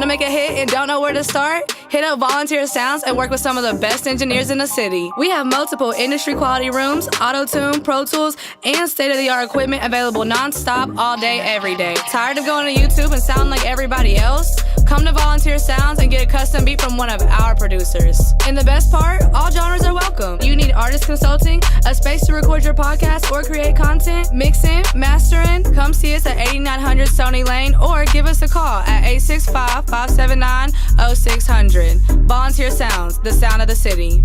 Want to make a hit and don't know where to start? Hit up Volunteer Sounds and work with some of the best engineers in the city. We have multiple industry quality rooms, auto-tune, Pro Tools, and state-of-the-art equipment available non-stop all day, every day. Tired of going to YouTube and sounding like everybody else? Come to Volunteer Sounds and get a custom beat from one of our producers. And the best part, all genres are welcome. You need artist consulting, a space to record your podcast or create content, mixing, mastering? Come see us at 8900 Sony Lane or give us a call at 865-579-0600. Volunteer Sounds, the sound of the city.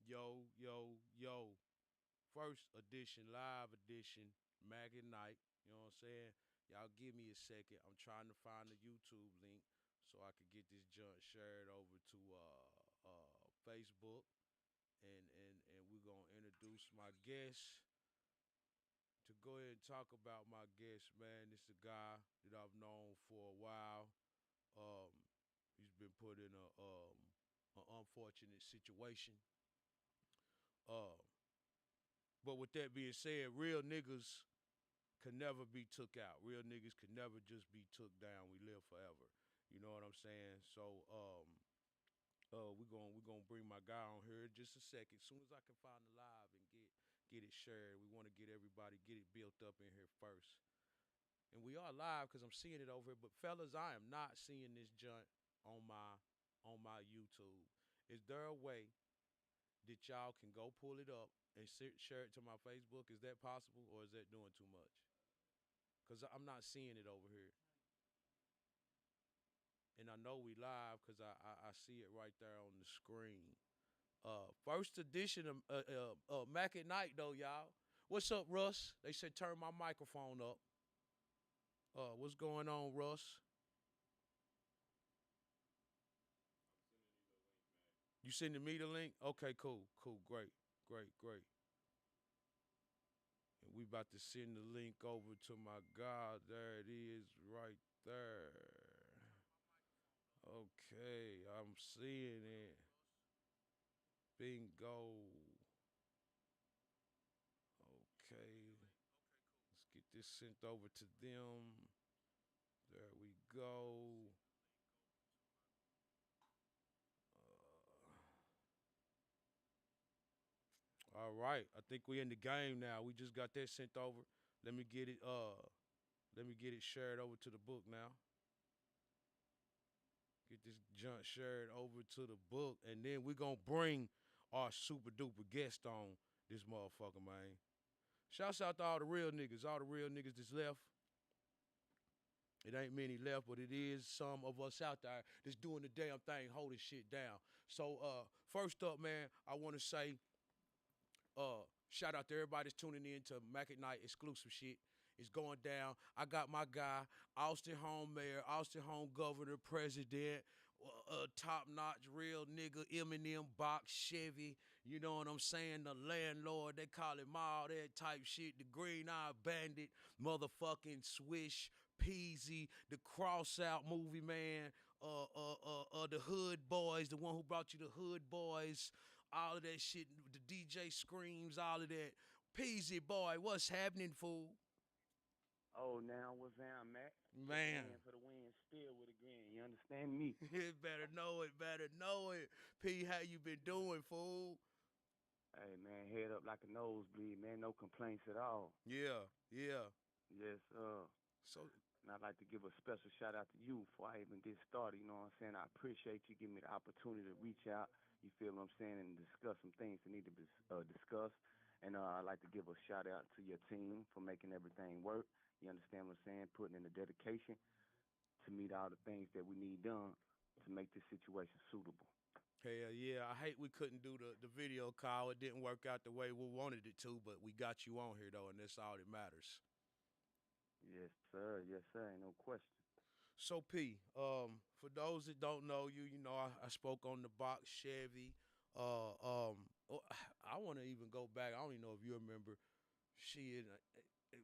Yo. First edition, live edition, Mack at Night. You know what I'm saying? Y'all give me a second. I'm trying to find the YouTube link so I can get this junk shared over to Facebook. And we're going to introduce my guest. To go ahead and talk about my guest, man, this is a guy that I've known for a while. He's been put in an unfortunate situation. But with that being said, real niggas can never be took out. Real niggas can never just be took down. We live forever. You know what I'm saying? So we're gonna bring my guy on here in just a second. As soon as I can find the live and get it shared, we want to get everybody get it built up in here first. And we are live because I'm seeing it over here. But fellas, I am not seeing this junk on my YouTube. Is there a way that y'all can go pull it up and share it to my Facebook? Is that possible, or is that doing too much? Because I'm not seeing it over here. And I know we live because I see it right there on the screen. First edition of Mack at Night, though, y'all. What's up, Russ? They said turn my microphone up. What's going on, Russ? You sending me the link? Okay, cool, great. And we about to send the link over to my God. There it is, right there. Okay, I'm seeing it. Bingo. Okay, let's get this sent over to them. There we go. All right, I think we in the game now. We just got that sent over. Let me get it shared over to the book now. Get this junk shared over to the book, and then we're gonna bring our super duper guest on this motherfucker, man. Shouts out to all the real niggas that's left. It ain't many left, but it is some of us out there that's doing the damn thing, holding shit down. So first up, man, I want to say shout out to everybody that's tuning in to Mack at Night exclusive shit. It's going down. I got my guy, Austin Home Mayor, Austin Home Governor, President, top-notch real nigga, Eminem, Box, Chevy, you know what I'm saying, the landlord, they call him all that type shit, the green-eyed bandit, motherfucking Swish Pzy, the cross-out movie man, the Hood Boys, the one who brought you the Hood Boys, all of that shit, the DJ Screams, all of that. Pzy, boy, what's happening, fool? Oh, now what's down, Mac? Man. For the win, still with a grin. You understand me? better know it. P, how you been doing, fool? Hey, man, head up like a nosebleed, man. No complaints at all. Yeah. Yes, So, and I'd like to give a special shout out to you before I even get started. You know what I'm saying? I appreciate you giving me the opportunity to reach out. You feel what I'm saying? And discuss some things that need to be discussed. And I'd like to give a shout out to your team for making everything work. You understand what I'm saying? Putting in the dedication to meet all the things that we need done to make this situation suitable. hell yeah. I hate we couldn't do the video call. It didn't work out the way we wanted it to, but we got you on here, though, and that's all that matters. Yes, sir. Ain't no question. So, P, for those that don't know you, you know, I spoke on the Box Chevy. I want to even go back. I don't even know if you remember.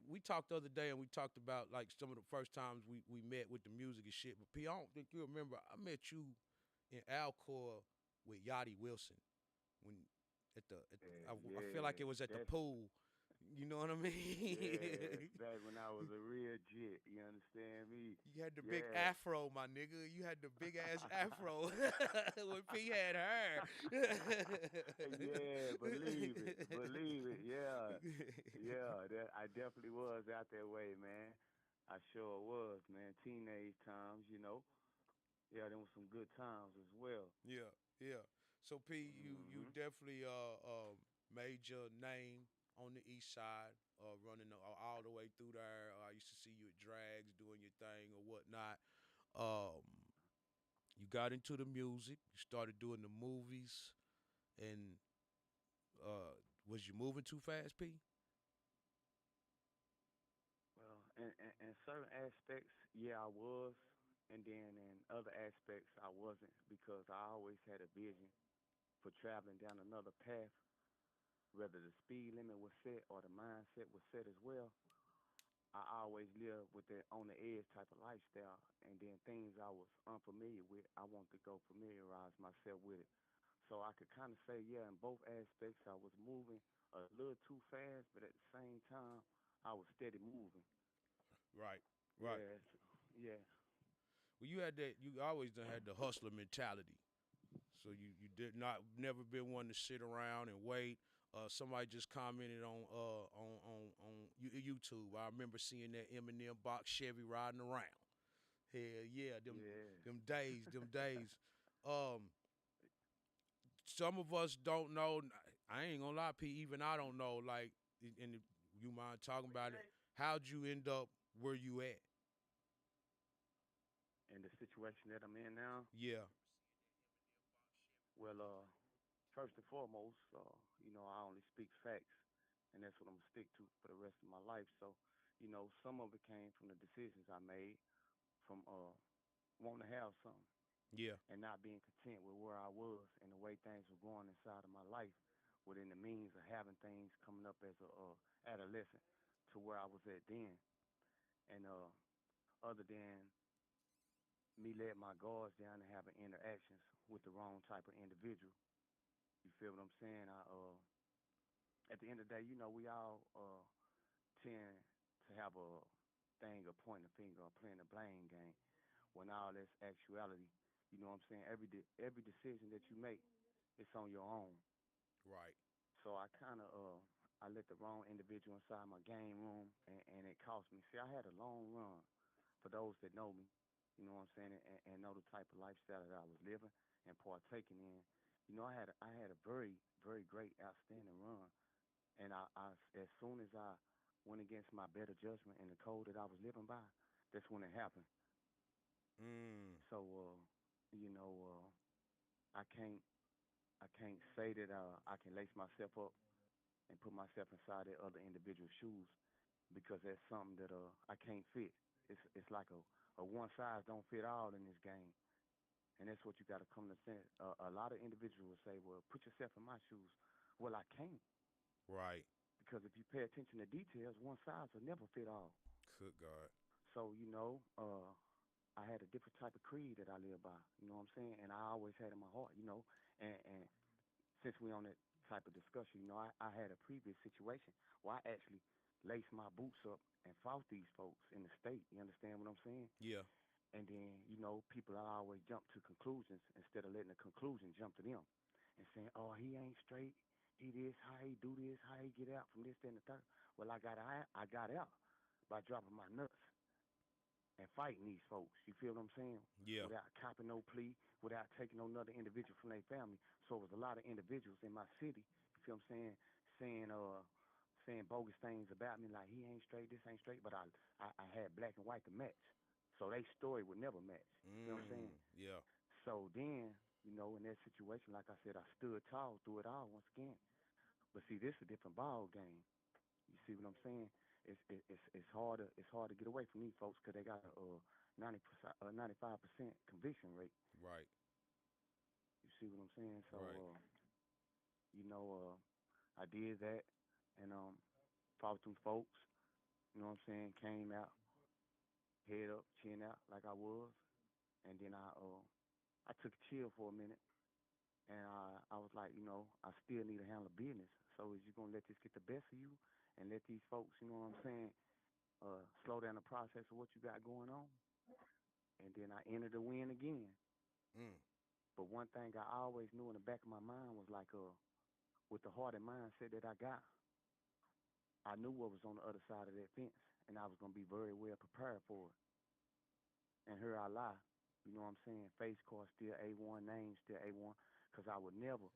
We talked the other day, and we talked about like some of the first times we met with the music and shit. But P, I don't think you remember. I met you in Alcor with Yachty Wilson when I feel like it was at the pool. You know what I Yeah, mean? back when I was a real jit. You understand me? You had the big Yeah. afro, my nigga. You had the big ass afro when P had hair. Yeah, believe it, believe it. Yeah, yeah. That I definitely was out that way, man. I sure was, man. Teenage times, you know. Yeah, there was some good times as well. Yeah, yeah. So P, you Mhm. definitely made your name on the east side, running all the way through there. I used to see you at drags doing your thing or whatnot. Um, you got into the music. You started doing the movies, and uh, was you moving too fast, P? Well, in certain aspects, yeah, I was, and then in other aspects, I wasn't because I always had a vision for traveling down another path, whether the speed limit was set or the mindset was set as well. I always lived with that on the edge type of lifestyle, and then things I was unfamiliar with, I wanted to go familiarize myself with it. So I could kind of say, yeah, in both aspects, I was moving a little too fast, but at the same time, I was steady moving. Right, right. Yeah, yeah, Well, you had that. You always done had the hustler mentality. So you did not never been one to sit around and wait. Somebody just commented on YouTube. I remember seeing that Eminem box Chevy riding around. Hell yeah, yeah. them days, them days. Um, some of us don't know. I ain't gonna lie, P. Even I don't know. Like, and you mind talking about it? How'd you end up where you at? And the situation that I'm in now, Yeah, well, first and foremost, I only speak facts, and that's what I'm gonna stick to for the rest of my life. So, some of it came from the decisions I made, from wanting to have something yeah, and not being content with where I was and the way things were going inside of my life, within the means of having things coming up as a adolescent to where I was at then, and other than me letting my guards down and having interactions with the wrong type of individual. You feel what I'm saying? At the end of the day, we all tend to have a thing of pointing the finger or playing the blame game. When all that's actuality, you know what I'm saying? Every decision that you make, it's on your own. right. So I kind of I let the wrong individual inside my game room, and it cost me. See, I had a long run. For those that know me, you know what I'm saying, and know the type of lifestyle that I was living and partaking in. I had a very very great outstanding run, and I as soon as I went against my better judgment and the code that I was living by, that's when it happened. Mm, So you know, I can't say that I can lace myself up and put myself inside that other individual's shoes because that's something that I can't fit. It's like a one size don't fit all in this game, and that's what you got to come to sense. A lot of individuals will say, "Well, put yourself in my shoes." Well, I can't right. because if you pay attention to details, one size will never fit all. Good God. So I had a different type of creed that I live by. You know what I'm saying? And I always had in my heart, and since we on that type of discussion, I had a previous situation where I actually laced my boots up and fought these folks in the state. You understand what I'm saying? Yeah. And then, people always jump to conclusions instead of letting the conclusion jump to them and saying, oh, he ain't straight. He this, how he do this, how he get out from this, that, and the third. Well, I got out by dropping my nuts and fighting these folks. You feel what I'm saying? Yeah. Without copping no plea, without taking no another individual from their family. So it was a lot of individuals in my city. You feel what I'm saying? Saying bogus things about me, like he ain't straight, this ain't straight. But I had black and white to match, so their story would never match. You feel what I'm saying? Yeah. So then, in that situation, like I said, I stood tall through it all once again. But see, this is a different ball game. You see what I'm saying? It's hard to get away from these folks because they got a 95% conviction rate. Right. You see what I'm saying? So Right. I did that and fought them folks. You know what I'm saying? Came out head up, chin out like I was, and then I took a chill for a minute, and I was like, I still need to handle business. So is you gonna let this get the best of you and let these folks, you know what I'm saying, slow down the process of what you got going on. And then I entered the win again. Mm. But one thing I always knew in the back of my mind was like, with the heart and mindset that I got, I knew what was on the other side of that fence, and I was gonna be very well prepared for it. And here I lie, you know what I'm saying? Face card still A1, name still A1, because I would never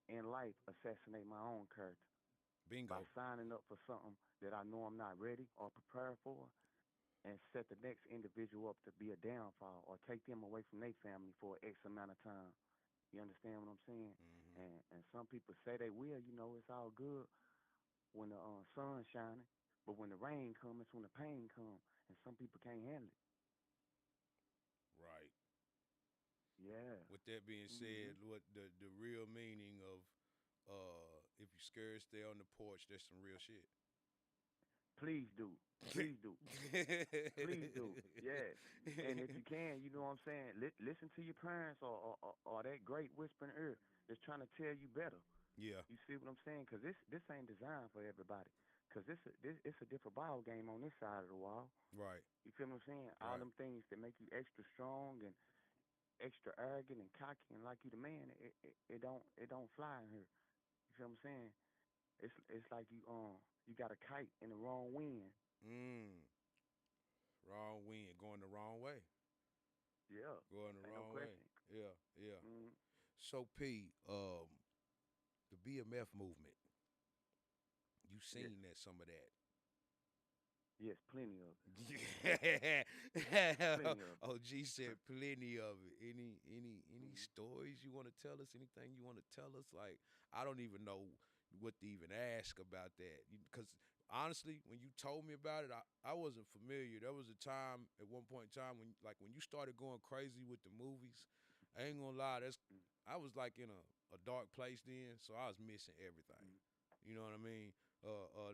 in life assassinate my own character by Bingo. signing up for something that I know I'm not ready or prepared for, and set the next individual up to be a downfall or take them away from their family for X amount of time. You understand what I'm saying? Mm-hmm. And some people say they will, you know, it's all good when the sun's shining, but when the rain comes, it's when the pain comes, and some people can't handle it. Right. Yeah. With that being Mhm. said, what the real meaning of if you scared, stay on the porch. That's some real shit. Please do. Please do. Please do. Yeah. And if you can, you know what I'm saying, listen to your parents or that great whispering ear that's trying to tell you better. Yeah. You see what I'm saying? Because this ain't designed for everybody. Because this it's a different ball game on this side of the wall. Right. You feel what I'm saying? All Right. them things that make you extra strong and extra arrogant and cocky and like you the man, it don't fly in here. You feel what I'm saying? It's like you got a kite in the wrong wind. Mm. Wrong wind. Going the wrong way. Yeah, Going the ain't no wrong way. question. Yeah. Yeah. Mm, So P, the BMF movement. You yes, seen that some of that. yes, plenty of it, Yeah. plenty of it. OG said plenty of it. Any Mm, stories you want to tell us? Anything you want to tell us? Like I don't even know what to even ask about that. Because honestly, when you told me about it, I wasn't familiar. There was a time at one point in time when you started going crazy with the movies. I ain't gonna lie, mm, I was like in a dark place then, so I was missing everything. mm, You know what I mean?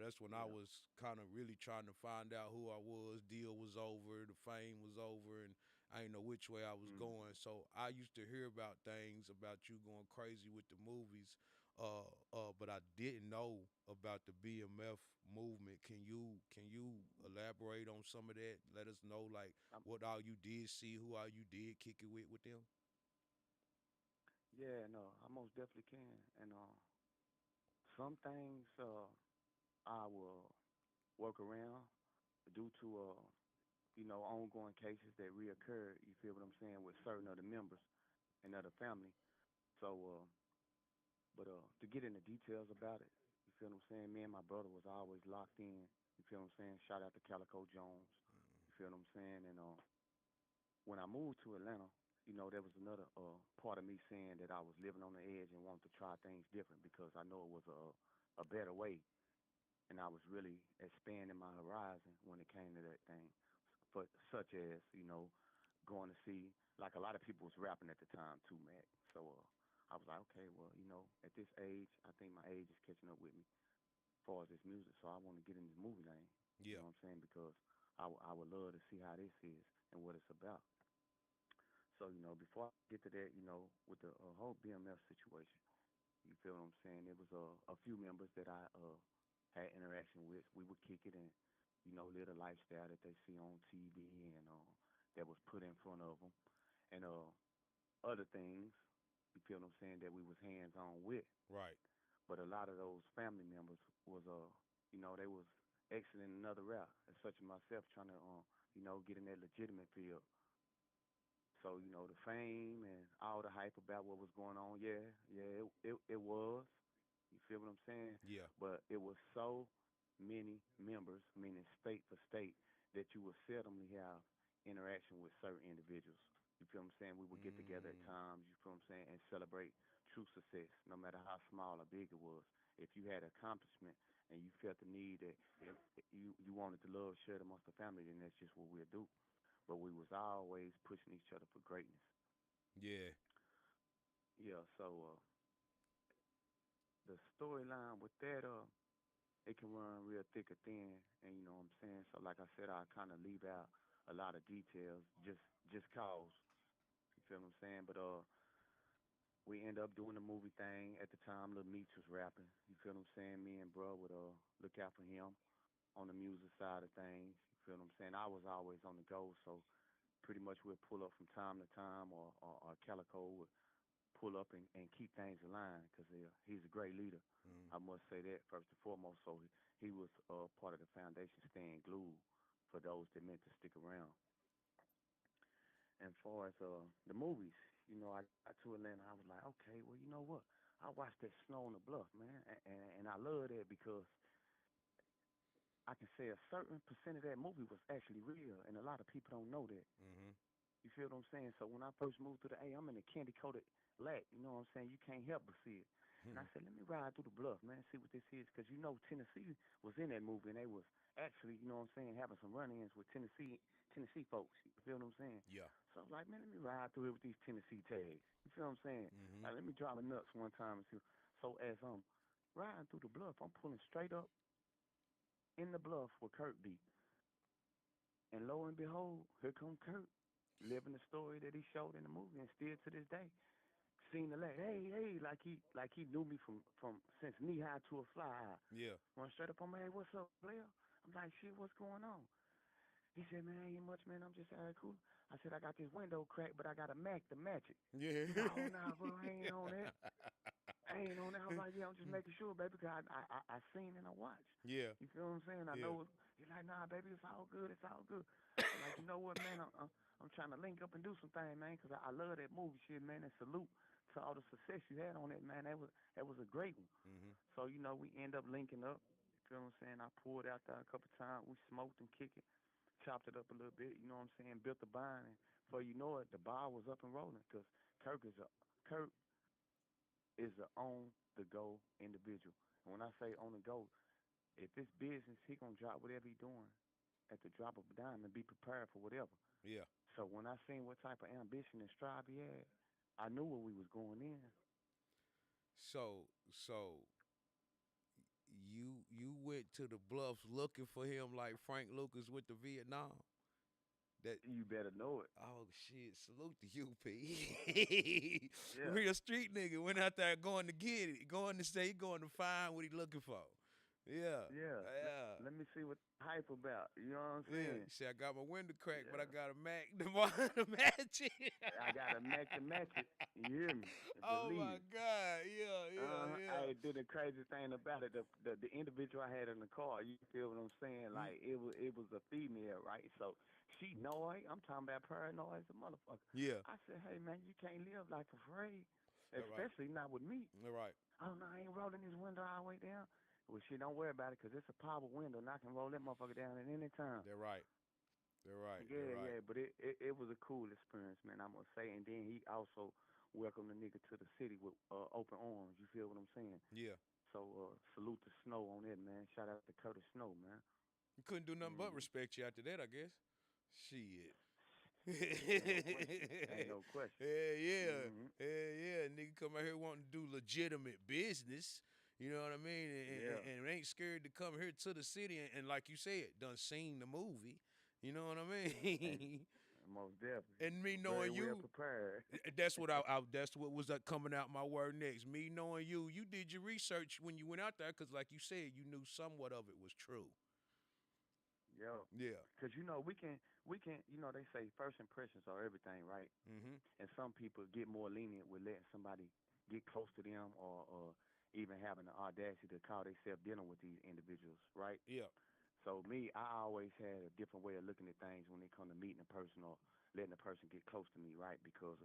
That's when I yeah. was kind of really trying to find out who I was. Deal was over, the fame was over, and I didn't know which way I was Mm. going. So I used to hear about things about you going crazy with the movies, but I didn't know about the BMF movement. Can you elaborate on some of that? Let us know like I'm, what all you did see, who all you did kick it with them. yeah, no, I most definitely can. And some things I will work around due to ongoing cases that reoccur. You feel what I'm saying with certain other members and other family. So but to get into details about it, you feel what I'm saying? Me and my brother was always locked in. You feel what I'm saying? Shout out to Calico Jones. You feel what I'm saying? And when I moved to Atlanta, there was another part of me saying that I was living on the edge and wanted to try things different because I know it was a better way, and I was really expanding my horizon when it came to that thing. For such as going to see, like a lot of people was rapping at the time too, Mac. So I was like, okay, well, at this age, I think my age is catching up with me as far as this music. So I want to get in this movie lane. You Yeah. know what I'm saying? Because I would love to see how this is and what it's about. So before I get to that, with the whole BMF situation, you feel what I'm saying? It was a few members that I had interaction with. We would kick it and live the lifestyle that they see on TV and that was put in front of them, and other things. You feel what I'm saying? That we was hands on with, Right. but a lot of those family members was they was exiting another route, and such as myself trying to get in that legitimate field. So the fame and all the hype about what was going on, yeah, yeah, it was. You feel what I'm saying? Yeah. But it was so many members, meaning state for state, that you would seldomly have interaction with certain individuals. You feel what I'm saying? We would get together at Mm. times, you feel what I'm saying, and celebrate true success, no matter how small or big it was. If you had accomplishment and you felt the need that you wanted to love shared amongst the family, then that's just what we'll do. But we was always pushing each other for greatness. Yeah. Yeah, so the storyline with that, it can run real thick or thin, and you know what I'm saying. So like I said, I kind of leave out a lot of details just cause. You feel what I'm saying? But we end up doing the movie thing. At the time, Lil Meech was rapping. You feel what I'm saying? Me and bro would look out for him on the music side of things. You feel what I'm saying? I was always on the go, so pretty much we'd pull up from time to time, or Calico would pull up and keep things aligned because he's a great leader. Mm. I must say that first and foremost. So he was part of the foundation, staying glued for those that meant to stick around. And far as the movies, I got to Atlanta. I was like, okay, well, you know what? I watched that Snow on the Bluff, man, and I love that because I can say a certain percent of that movie was actually real, and a lot of people don't know that. Mm-hmm. You feel what I'm saying? So when I first moved to the A, I'm in the candy coated lack. You know what I'm saying? You can't help but see it. And I said, let me ride through the bluff, man, see what this is, because Tennessee was in that movie, and they was actually, you know what I'm saying, having some run-ins with Tennessee folks. You feel what I'm saying? Yeah. So I was like, man, let me ride through here with these Tennessee tags. You feel what I'm saying? Mm-hmm. Like, let me drive the nuts one time and see. So as I'm riding through the bluff, I'm pulling straight up in the bluff where Kurt be. And lo and behold, here come Kurt, living the story that he showed in the movie, and still to this day, seen the leg, hey, like he knew me from since knee high to a fly high. Yeah. Went straight up on me, hey, what's up, player? I'm like, shit, what's going on? He said, man, ain't much, man. I'm just all right, cool. I said, I got this window cracked, but I got a Mack to match it. Yeah. He's like, oh, nah, bro, I ain't on that. I ain't on that. I was like, yeah, I'm just making sure, baby, because I seen and I watched. Yeah. You feel what I'm saying? I Yeah. know. He's like, nah, baby, it's all good. It's all good. I'm like, you know what, man? I'm trying to link up and do some things, man, because I love that movie shit, man, and salute to all the success you had on it, man. That was a great one. Mm-hmm. So, we end up linking up. You feel what I'm saying? I poured out there a couple times. We smoked and kicked it, chopped it up a little bit, you know what I'm saying? Built the bind, and before you know it, the bar was up and rolling because Kurt is a on-the-go individual. And when I say on-the-go, if it's business, he going to drop whatever he doing at the drop of a dime and be prepared for whatever. Yeah. So when I seen what type of ambition and strive he had, I knew where we was going in. So you went to the bluffs looking for him like Frank Lucas with the Vietnam. That You better know it. oh shit! Salute to you, P. Yeah. Real street nigga went out there going to get it, going to say, going to find what he looking for. Yeah, Yeah. yeah. Let me see what the hype about. You know what I'm Yeah, saying? you see, I got my window cracked, but I Yeah. got a Mac to match it. I got a Mac to match it. You hear me? Oh Believe my it. God, yeah. I did the crazy thing about it. The individual I had in the car, you feel what I'm saying? Like it was a female, right? So she annoyed. I'm talking about paranoid as a motherfucker. Yeah, I said, hey man, you can't live like afraid, that's right. especially not with me. That's right. Oh no, I ain't rolling this window all the way down. Well, shit, don't worry about it, cause it's a power window, and I can roll that motherfucker down at any time. They're right. They're right. Yeah, They're right. yeah, but it was a cool experience, man. I must say. And then he also welcomed the nigga to the city with open arms. You feel what I'm saying? Yeah. So salute to Snow on that, man. Shout out to Curtis Snow, man. You couldn't do nothing but Mm. respect you after that, I guess. Shit. Ain't no question. Yeah. Mm-hmm. Yeah. Nigga come out here wanting to do legitimate business. You know what I mean? Yeah. And ain't scared to come here to the city and like you said, done seen the movie. You know what I mean? Most definitely. And me Very knowing well you, prepared. that's what that's what was coming out my word next. Me knowing you did your research when you went out there, because like you said, you knew somewhat of it was true. Yeah. Yeah. Because we can they say first impressions are everything, right? Mm-hmm. And some people get more lenient with letting somebody get close to them, or even having the audacity to call themselves dealing with these individuals, right? Yeah. So me, I always had a different way of looking at things when it come to meeting a person or letting a person get close to me, right? Because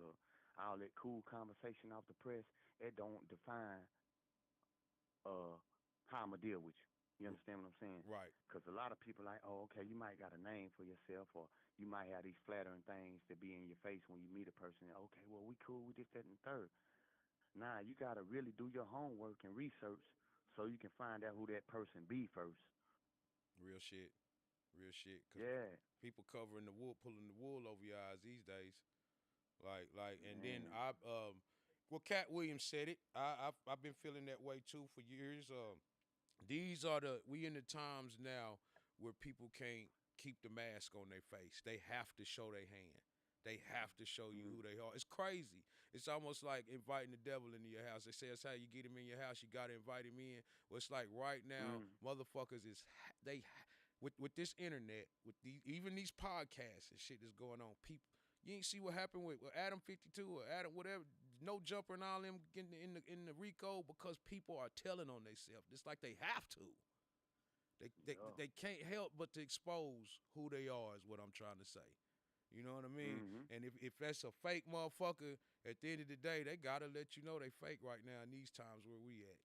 all that cool conversation off the press, it don't define how I'ma deal with you. You understand what I'm saying? Right. Because a lot of people like, oh, okay, you might got a name for yourself, or you might have these flattering things that be in your face when you meet a person. Okay, well, we cool, we this, that, and third. Nah, you got to really do your homework and research so you can find out who that person be first. Real shit. Real shit. 'Cause Yeah. people covering the wool, pulling the wool over your eyes these days. And then Man. well, Cat Williams said it. I've been feeling that way too for years. We in the times now where people can't keep the mask on their face. They have to show their hand. They have to show you who they are. It's crazy. It's almost like inviting the devil into your house. They say that's how you get him in your house. You gotta invite him in. Well, it's like right now, motherfuckers is with this internet, with even these podcasts and shit that's going on. People, you ain't see what happened with Adam 52 or Adam whatever, no jumper and all them getting in the Rico because people are telling on themselves. It's like they have to. They can't help but to expose who they are. Is what I'm trying to say. You know what I mean? And if that's a fake motherfucker, at the end of the day, they gotta let you know they fake right now in these times where we at.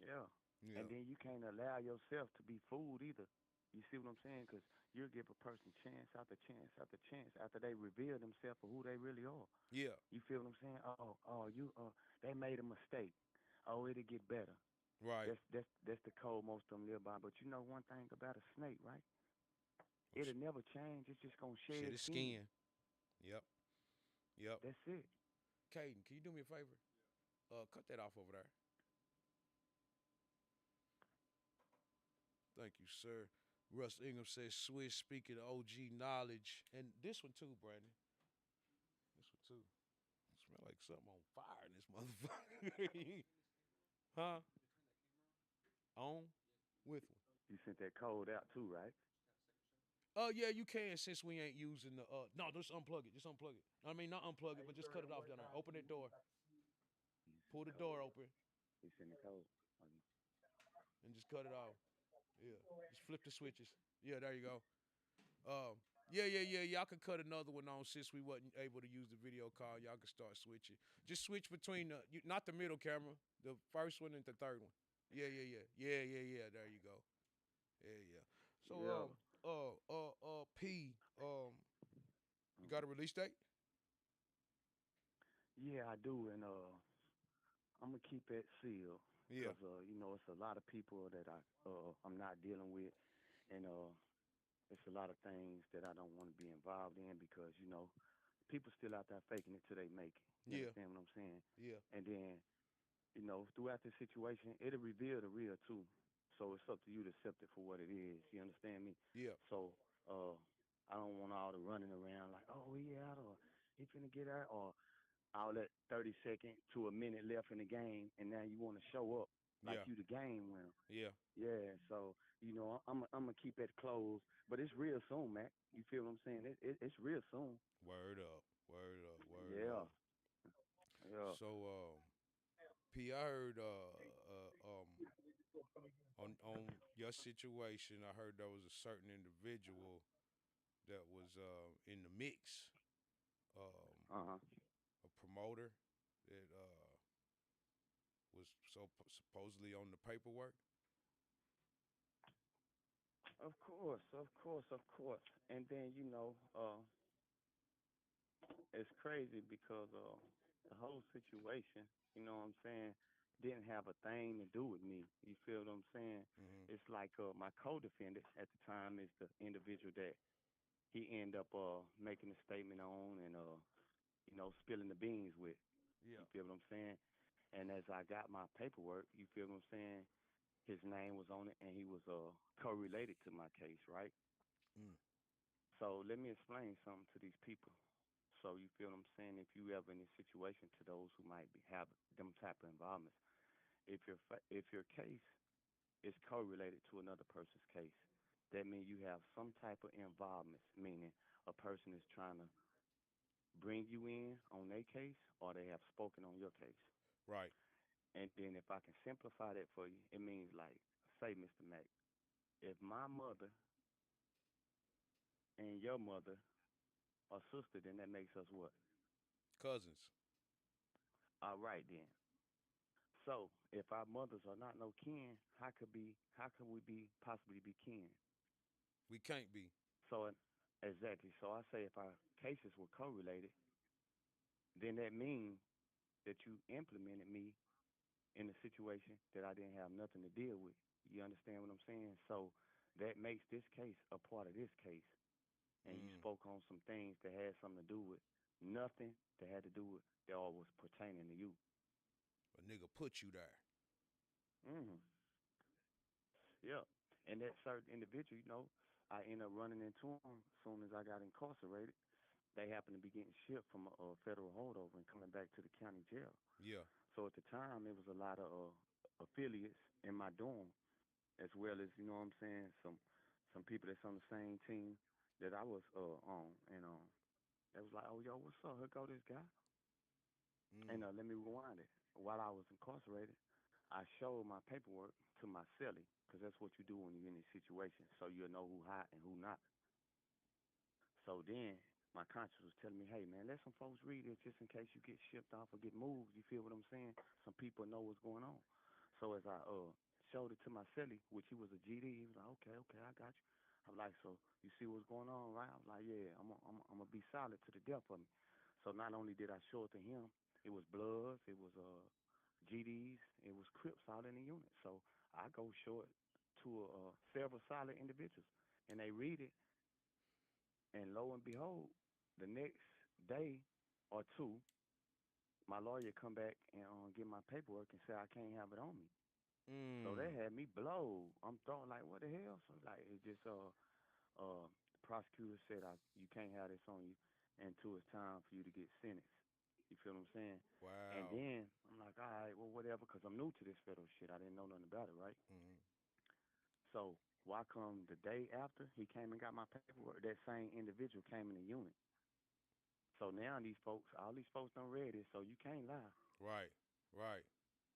Yeah. And then you can't allow yourself to be fooled either. You see what I'm saying? Because you'll give a person chance after chance after chance after they reveal themselves for who they really are. Yeah. You feel what I'm saying? They made a mistake. Oh, it'll get better. Right. That's the code most of them live by. But you know one thing about a snake, right? It'll never change. It's just gonna shed its skin. Yep. That's it. Caden, can you do me a favor? Cut that off over there. Thank you, sir. Russ Ingham says Swish speaking OG knowledge. And this one too, Brandon. This one too. Smell like something on fire in this motherfucker. Huh? On? With one. You sent that code out too, right? Yeah, you can since we ain't using the no, just unplug it. Just unplug it. I mean not unplug it, but just cut it off down there. Open that door. Pull the door open. You sent the code. And just cut it off. Yeah. Just flip the switches. Yeah, there you go. Yeah. Y'all can cut another one on since we wasn't able to use the video call. Y'all can start switching. Just switch between not the middle camera, the first one and the third one. Yeah. There you go. Yeah. So P, you got a release date? Yeah, I do, and I'm gonna keep that sealed. Yeah. Because it's a lot of people that I'm not dealing with, and it's a lot of things that I don't want to be involved in because people still out there faking it till they make it. You understand what I'm saying? Yeah. And then throughout this situation, it'll reveal the real too. So it's up to you to accept it for what it is. You understand me? Yeah. So I don't want all the running around like, oh, he out or he finna get out or all that 30 second to a minute left in the game, and now you want to show up like you the game winner. Yeah. Yeah. So I'm gonna keep it closed, but it's real soon, Mac. You feel what I'm saying? It's real soon. Word up. Yeah. Up. Yeah. So P, I heard on your situation, I heard there was a certain individual that was in the mix, a promoter that was supposedly on the paperwork. Of course. And then it's crazy because the whole situation, you know what I'm saying, didn't have a thing to do with me. You feel what I'm saying? It's like my co-defendant at the time is the individual that he ended up making a statement on and spilling the beans with. Yeah. You feel what I'm saying? And as I got my paperwork, you feel what I'm saying, his name was on it and he was correlated to my case, right? So let me explain something to these people. So you feel what I'm saying? If you ever in a situation to those who might have them type of involvements, if your case is correlated to another person's case, that means you have some type of involvement, meaning a person is trying to bring you in on their case or they have spoken on your case. Right. And then if I can simplify that for you, it means like, say, Mr. Mack, if my mother and your mother are sister, then that makes us what? Cousins. All right then. So if our mothers are not no kin, how could we possibly be kin? We can't be. So exactly. So I say if our cases were correlated, then that means that you implemented me in a situation that I didn't have nothing to deal with. You understand what I'm saying? So that makes this case a part of this case. And you spoke on some things that had something to do with nothing that had to do with that all was pertaining to you. A nigga put you there. Yeah. And that certain individual, I ended up running into him as soon as I got incarcerated. they happened to be getting shipped from a federal holdover and coming back to the county jail. Yeah. So at the time, it was a lot of affiliates in my dorm, as well as you know what I'm saying, some people that's on the same team that I was on, and they was like, oh yo, what's up? Here go this guy, and Mm. let me rewind it. While I was incarcerated, I showed my paperwork to my cellie, because that's what you do when you're in these situations, so you'll know who hot and who not. So then my conscience was telling me, hey man, let some folks read it just in case you get shipped off or get moved. You feel what I'm saying? Some people know what's going on. So as I showed it to my cellie, which he was a GD, he was like, okay, okay, I got you. I was like, so you see what's going on, right? I was like, yeah, I'm gonna be solid to the death of me. So not only did I show it to him, it was Bloods, it was GDs, it was Crips out in the unit. So I go show it to several solid individuals, and they read it, and lo and behold, the next day or two, my lawyer come back and get my paperwork and say I can't have it on me. So Mm. they had me blow. I'm throwing like, what the hell? So like it just the prosecutor said you can't have this on you until it's time for you to get sentenced. You feel what I'm saying? And Wow. then I'm like, all right, well whatever, because I'm new to this federal shit. I didn't know nothing about it, right? Mm. So why come the day after he came and got my paperwork, that same individual came in the unit. So now these folks, all these folks done read it, so you can't lie. Right. Right.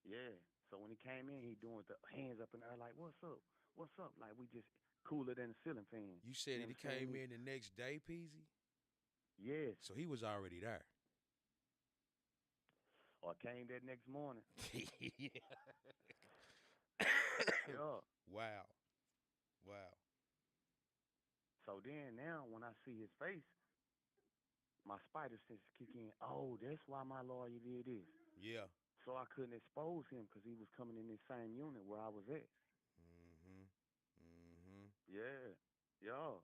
Yeah. So when he came in, he doing the hands up in the air like, what's up? What's up? Like we just cooler than a ceiling fan. You said You that know he what I'm saying? came in the next day, Peasy? Yes. So he was already there. Or came that next morning. Yeah. Yeah. Wow. Wow. So then now when I see his face, my spider sense kick in. Oh, that's why my lawyer did this. Yeah. So I couldn't expose him because he was coming in this same unit where I was at. Mm-hmm. Mm-hmm. Yeah. Yeah.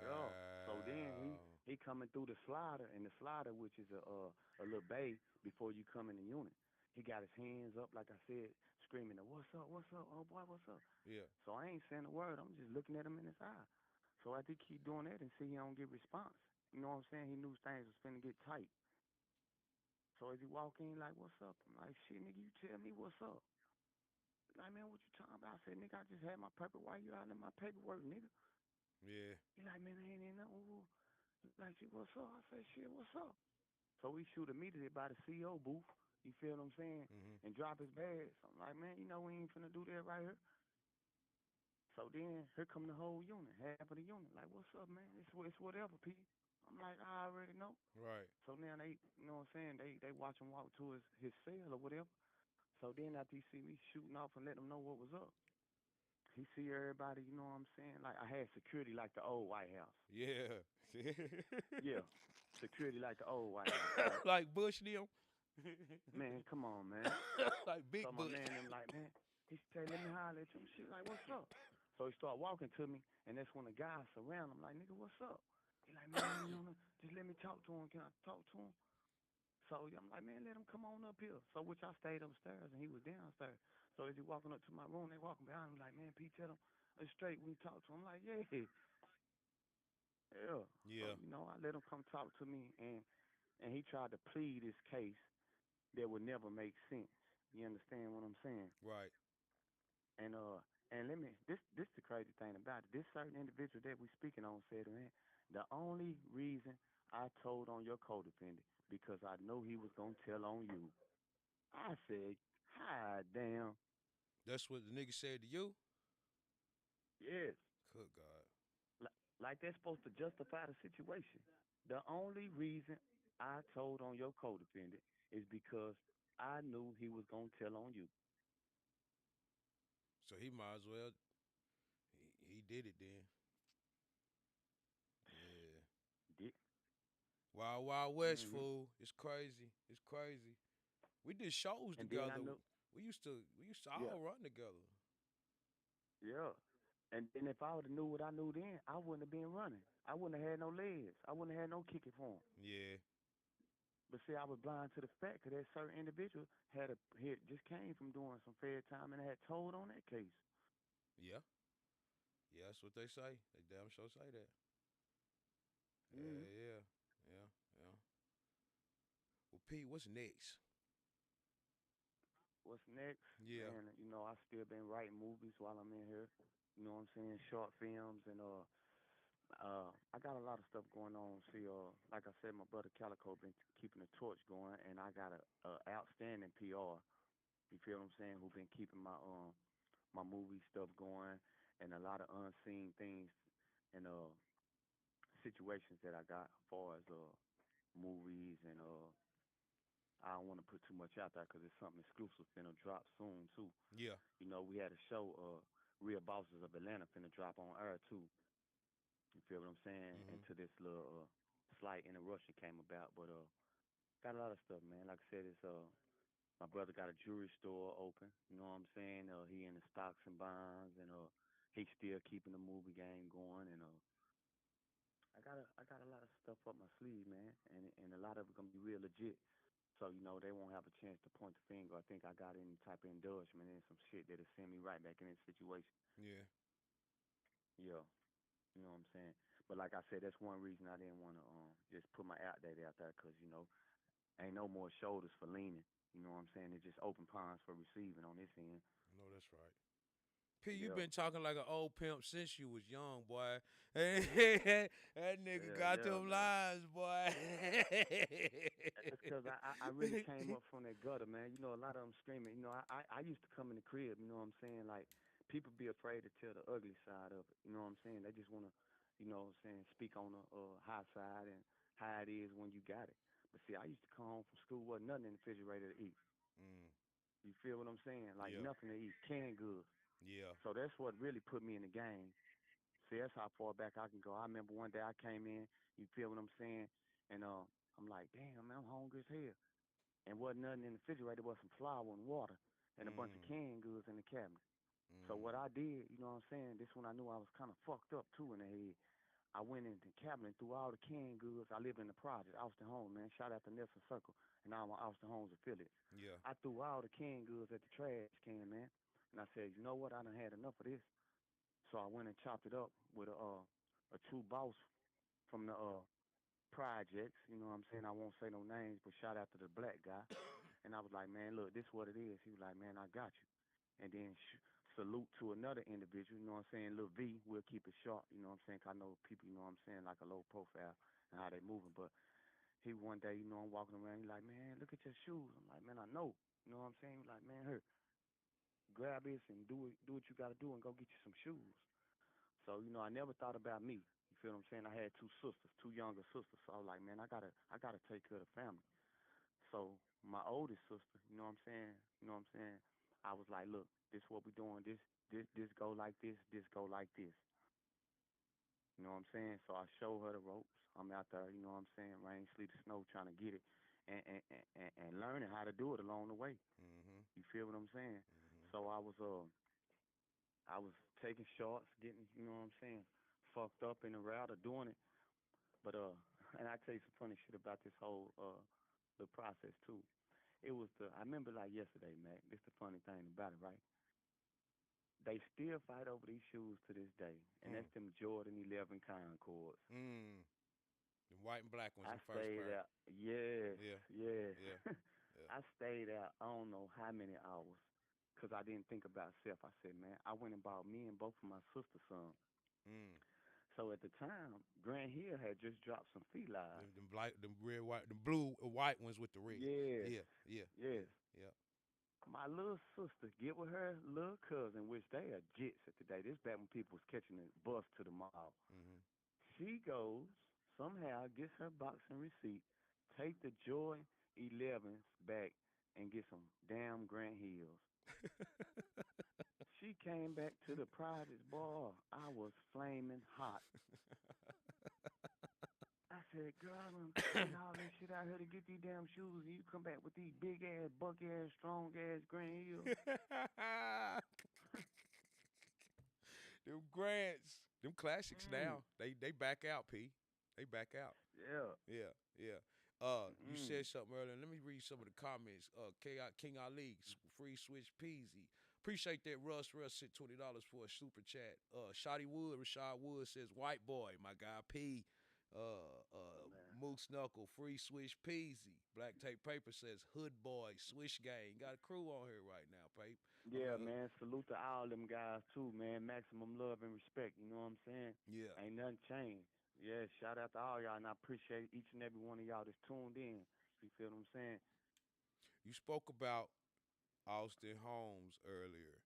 Yeah. So then Wow. he coming through the slider, and the slider, which is a little bay before you come in the unit. He got his hands up, like I said, screaming, what's up, oh boy, what's up? Yeah. So I ain't saying a word. I'm just looking at him in his eye. So I think keep doing that and see he don't get response. You know what I'm saying? He knew things was finna get tight. So as he walk in, like, what's up? I'm like, shit, nigga, you tell me what's up. Like, man, what you talking about? I said, nigga, I just had my paper. Why you out in my paperwork, nigga? Yeah. He like, man, I ain't in nothing. Like, shit, what's up? I said, shit, what's up? So we shoot immediately by the CO booth. You feel what I'm saying? Mm-hmm. And drop his bags. I'm like, man, you know we ain't finna do that right here. So then here come the whole unit, half of the unit. Like, what's up, man? It's whatever, P. I'm like, I already know. Right. So now they, you know what I'm saying? They watch him walk to his cell or whatever. So then after he see me shooting off and let him know what was up, he see everybody. You know what I'm saying? Like I had security like the old White House. Yeah. Yeah, security like the old White House, right? Like Bush them. Man, come on, man. Like Big So my Bush. man, them like, man, he said, let me holler at you. Shit, like, what's up? So he start walking to me, and that's when the guys surround him, like, nigga, what's up? He like, man, you know, just let me talk to him. Can I talk to him? So I'm like, man, let him come on up here. So which I stayed upstairs, and he was downstairs. So as he walking up to my room, they walking behind him, like, man, Pete, tell him straight when you talk to him. I'm like, yeah, yeah. So Yeah. you know, I let him come talk to me, and he tried to plead this case that would never make sense. You understand what I'm saying? Right. And let me this the crazy thing about it. This certain individual that we speaking on said, man, the only reason I told on your codependent because I know he was gonna tell on you. I said, hi damn, That's what the nigga said to you? yes. Good God. Like they're supposed to justify the situation. The only reason I told on your codependent is because I knew he was gonna tell on you. So he might as well. He did it then. Yeah. Did, Wild Wild West, mm-hmm. fool. It's crazy. It's crazy. We did shows And then I together. knew, We used to yeah, all run together. yeah. And then if I would have knew what I knew then, I wouldn't have been running. I wouldn't have had no legs. I wouldn't have had no kicking for him. Yeah. But see, I was blind to the fact that that certain individual had just came from doing some fair time and had told on that case. Yeah. Yeah, that's what they say. They damn sure say that. Mm-hmm. Yeah, yeah. P, what's next? What's next? Yeah. Man, you know, I still been writing movies while I'm in here. You know what I'm saying? Short films and I got a lot of stuff going on. See, like I said, my brother Calico been keeping the torch going, and I got a outstanding PR. You feel what I'm saying? Who been keeping my movie stuff going, and a lot of unseen things and situations that I got as far as movies and I don't want to put too much out there because it's something exclusive finna drop soon too. Yeah. You know, we had a show, Real Bosses of Atlanta finna drop on air too. You feel what I'm saying? Mm-hmm. And to this little slight interruption came about, but got a lot of stuff, man. Like I said, it's my brother got a jewelry store open. You know what I'm saying? He in the stocks and bonds, and he's still keeping the movie game going. And I got a lot of stuff up my sleeve, man, and a lot of it gonna be real legit. So you know they won't have a chance to point the finger. I think I got any type of endorsement and some shit that'll send me right back in this situation. Yeah. Yeah, you know what I'm saying. But like I said, that's one reason I didn't want to just put my out date out there, cause you know ain't no more shoulders for leaning. You know what I'm saying? It's just open palms for receiving on this end. I know that's right. P, you Yeah, been talking like an old pimp since you was young, boy. That nigga yeah, got yeah, them man. lines, boy. That's because I really came up from that gutter, man. You know, a lot of them screaming. You know, I used to come in the crib. You know what I'm saying? Like people be afraid to tell the ugly side of it. You know what I'm saying? They just wanna, you know what I'm saying, speak on the high side and how it is when you got it. But see, I used to come home from school, wasn't nothing in the refrigerator to eat. Mm, You feel what I'm saying? Like yeah, nothing to eat, canned goods. yeah. So that's what really put me in the game. See, that's how far back I can go. I remember one day I came in, you feel what I'm saying? And I'm like, damn, man, I'm hungry as hell. And wasn't nothing in the refrigerator but some flour and water and a bunch of Mm, canned goods in the cabinet. So mm, what I did, you know what I'm saying? This when I knew I was kind of fucked up too in the head. I went in the cabinet, threw all the canned goods. I live in the project, Austin Home, man. Shout out to Nelson Circle and all my Austin Homes affiliates. yeah. I threw all the canned goods at the trash can, man. And I said, you know what? I done had enough of this. So I went and chopped it up with a true boss from the projects. You know what I'm saying? I won't say no names, but shout out to the black guy. And I was like, man, look, this what it is. He was like, man, I got you. And then salute to another individual. You know what I'm saying? Lil V, we'll keep it short. You know what I'm saying? 'Cause I know people, you know what I'm saying, like a low profile and how they moving. But he one day, you know, I'm walking around. He's like, man, look at your shoes. I'm like, man, I know. You know what I'm saying? He's like, man, here, grab this and do what you got to do and go get you some shoes. So, you know, I never thought about me. You feel what I'm saying? I had two sisters, two younger sisters. So I was like, man, I gotta take care of the family. So my oldest sister, you know what I'm saying? You know what I'm saying? I was like, look, this what we doing. This go like this go like this. You know what I'm saying? So I show her the ropes. I'm out there, you know what I'm saying, rain, sleet, or snow, trying to get it and learning how to do it along the way. Mm-hmm. You feel what I'm saying? Mm-hmm. So I was taking shots, getting, you know what I'm saying, fucked up in the route of doing it. But and I tell you some funny shit about this whole the process too. It was I remember like yesterday, Mac. This the funny thing about it, right? They still fight over these shoes to this day, and Mm. that's them Jordan 11 Concords. Mm. The white and black ones I in first stayed pair. out, yes, Yeah. yes. Yeah. Yeah. I stayed out. I don't know how many hours, cause I didn't think about self. I said, man, I went and bought me and both of my sisters some. Mm. So at the time, Grant Hill had just dropped some felines. Them black, them red, white, them blue, white ones with the red. Yes, Yeah. Yeah. yes. Yeah. Yeah. My little sister get with her little cousin, which they are jits at today. This back when people was catching the bus to the mall. Mm-hmm. She goes somehow gets her boxing receipt, take the Joy 11s back, and get some damn Grant Hills. She came back to the private bar. I was flaming hot. I said, girl, I done paid all this shit out here to get these damn shoes, and you come back with these big ass, buck ass, strong ass Grant Hills. Them grants, them classics Mm, now. They back out, P. They back out. yeah. Yeah, yeah. You Mm. said something earlier. Let me read some of the comments. King Ali, free Swish Pzy. Appreciate that. Russ sent $20 for a super chat. Rashad Wood says, "White boy, my guy P." Moose Knuckle, Free Swish Pzy. Black Tape Paper says Hood Boy, Swish Gang. Got a crew on here right now, Pape. Yeah, man. Salute to all them guys too, man. Maximum love and respect. You know what I'm saying? Yeah. Ain't nothing changed. Yeah, shout out to all y'all, and I appreciate each and every one of y'all that's tuned in. You feel what I'm saying? You spoke about Austin Holmes earlier.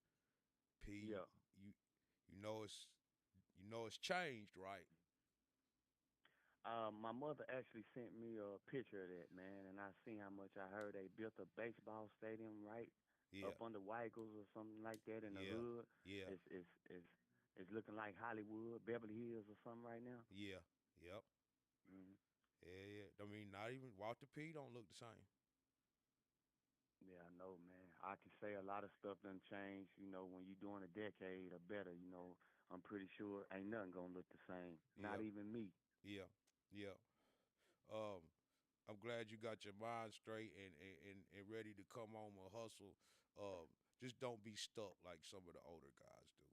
P, Yeah. you you know it's changed, right? My mother actually sent me a picture of that, man, and I seen how much I heard they built a baseball stadium right Yeah, up under Weigels or something like that in the yeah, hood. yeah, It's looking like Hollywood, Beverly Hills or something right now. yeah, yep, Hmm. yeah, yeah. I mean, not even Walter P don't look the same. Yeah, I know, man. I can say a lot of stuff done changed. You know, when you're doing a decade or better, I'm pretty sure ain't nothing gonna look the same. Not Yeah, even me. yeah, yeah. Um, I'm glad you got your mind straight and ready to come home and hustle. Just don't be stuck like some of the older guys do.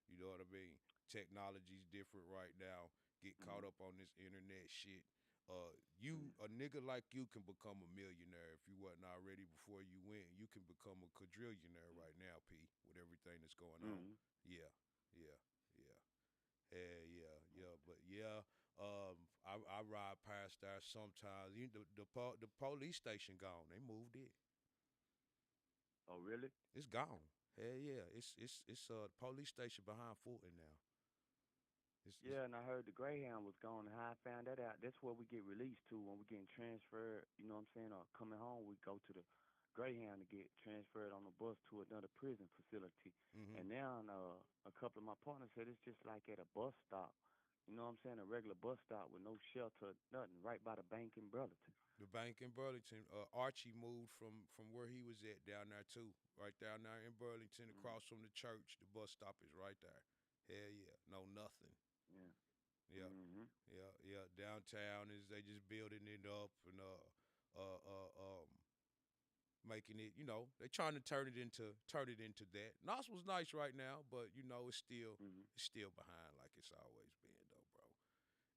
You know what I mean? Technology's different right now. Get caught Hmm. up on this internet shit. A nigga like you can become a millionaire if you wasn't already before you went. You can become a quadrillionaire right now, P, with everything that's going on. Hmm. Yeah, yeah, yeah. Yeah, yeah, yeah, but yeah, I ride past there sometimes. The police station gone. They moved it. Oh, really? It's gone. Hell yeah, it's police station behind Fulton now. It's Yeah, and I heard the Greyhound was gone. And how I found that out, that's where we get released to when we getting transferred. You know what I'm saying? Or coming home, we go to the Greyhound to get transferred on the bus to another prison facility. hmm And now, a couple of my partners said it's just like at a bus stop. You know what I'm saying? A regular bus stop with no shelter, nothing, right by the bank in Burlington. the bank in Burlington. Archie moved from where he was at down there too, right down there in Burlington, Mm. across from the church. The bus stop is right there. Hell yeah, no nothing. Yeah. Yeah, Mhm. yeah, yeah. Downtown is they just building it up and uh, uh, um, making it. They trying to turn it into that. Nos was nice right now, but Mhm. it's still behind like it's always been though, bro.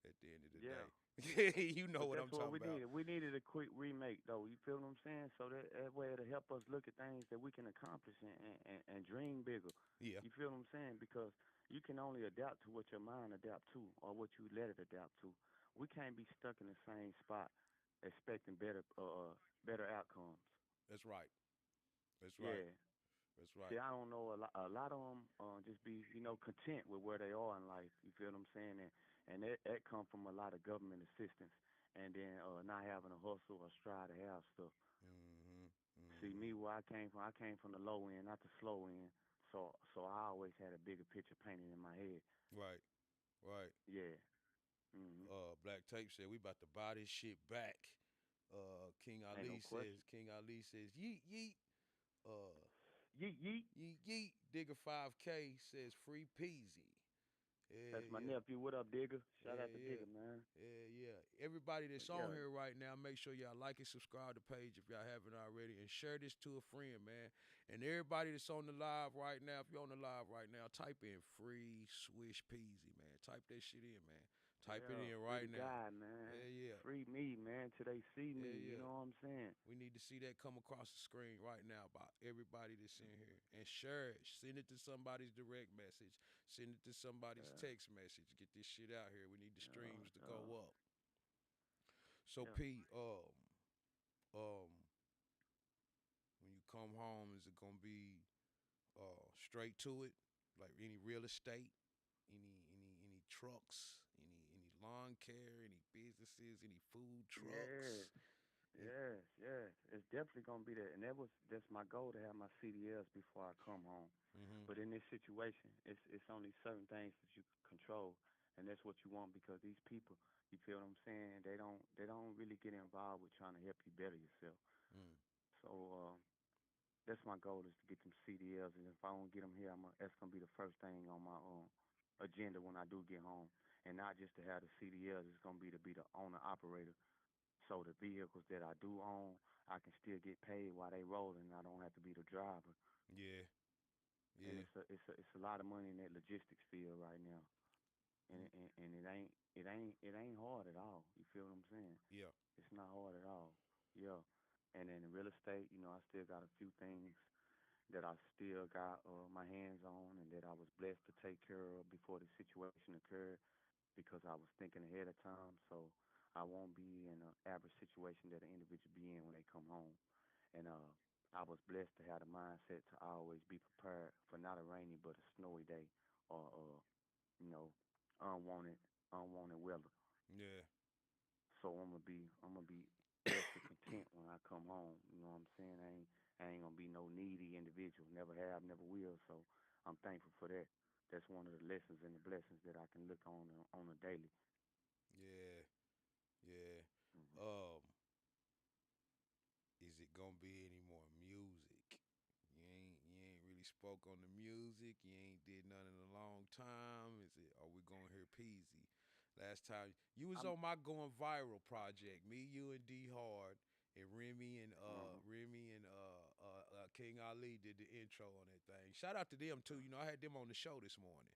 At the end of the Yeah. day, you know But what that's I'm what talking we about. needed. We needed a quick remake, though. You feel what I'm saying? So that way it'll help us look at things that we can accomplish and dream bigger. Yeah, You feel what I'm saying? Because you can only adapt to what your mind adapt to or what you let it adapt to. We can't be stuck in the same spot expecting better outcomes. that's right. That's right. Yeah. That's See, right. I don't know a lot of them just be content with where they are in life. You feel what I'm saying? And that come from a lot of government assistance, and then not having a hustle or strive to have stuff. hmm See, hmm me where I came from the low end, not the slow end. So I always had a bigger picture painted in my head. Right. Right. Yeah. Mhm. Black Tape said we about to buy this shit back. Ain't no question. King Ali says yeet yeet. Uh, Yeet yeet. yeet yeet. Digger 5K says free peasy. That's Yeah, my yeah. nephew. What up, Digger? Shout Yeah, out to yeah. Digger, man. Yeah, yeah. Everybody But that's on yeah. here right now, make sure y'all like and subscribe to the page if y'all haven't already, and share this to a friend, man. And everybody that's on the live right now, if you're on the live right now, type in free Swish Peasy, man. Type that shit in, man. Type it Yeah, in free right the now. guy, man. Yeah, yeah. Free me, man, till they see Yeah, me. You yeah. know what I'm saying? We need to see that come across the screen right now by everybody that's in here. And share it. Send it to somebody's direct message. Send it to somebody's Yeah, text message. Get this shit out here. We need the yeah, streams to go yeah, up. So yeah. P, um, when you come home, is it gonna be straight to it? Like any real estate, any trucks, any lawn care, any businesses, any food trucks? Yes, yes, yes. It's definitely gonna be that, and that's my goal to have my CDLs before I come home. Mm-hmm. But in this situation, it's only certain things that you control, and that's what you want because these people, you feel what I'm saying? They don't really get involved with trying to help you better yourself. Mm. So that's my goal is to get them CDLs, and if I don't get them here, that's gonna be the first thing on my agenda when I do get home, and not just to have the CDLs. It's gonna be the owner operator. So the vehicles that I do own, I can still get paid while they rolling. I don't have to be the driver, Yeah, and yeah. it's a lot of money in that logistics field right now. and it ain't hard at all. You feel what I'm saying? Yeah. It's not hard at all. Yeah. And in real estate, I still got a few things that I still got my hands on and that I was blessed to take care of before the situation occurred because I was thinking ahead of time. So I won't be in an average situation that an individual be in when they come home. And I was blessed to have the mindset to always be prepared for not a rainy but a snowy day or you know unwanted unwanted weather. Yeah. So I'm gonna be blessed and content when I come home. You know what I'm saying? I ain't gonna be no needy individual. Never have, never will. So I'm thankful for that. That's one of the lessons and the blessings that I can look on a daily. Yeah. Yeah. Hmm. Um, is it gonna be any more music? You ain't really spoke on the music. You ain't did none in a long time. Is it? Are we gonna hear Peasy? Last time you was I'm. on my going viral project. Me, you, and D Hard, and Uh-huh. King Ali did the intro on that thing. Shout out to them too. I had them on the show this morning.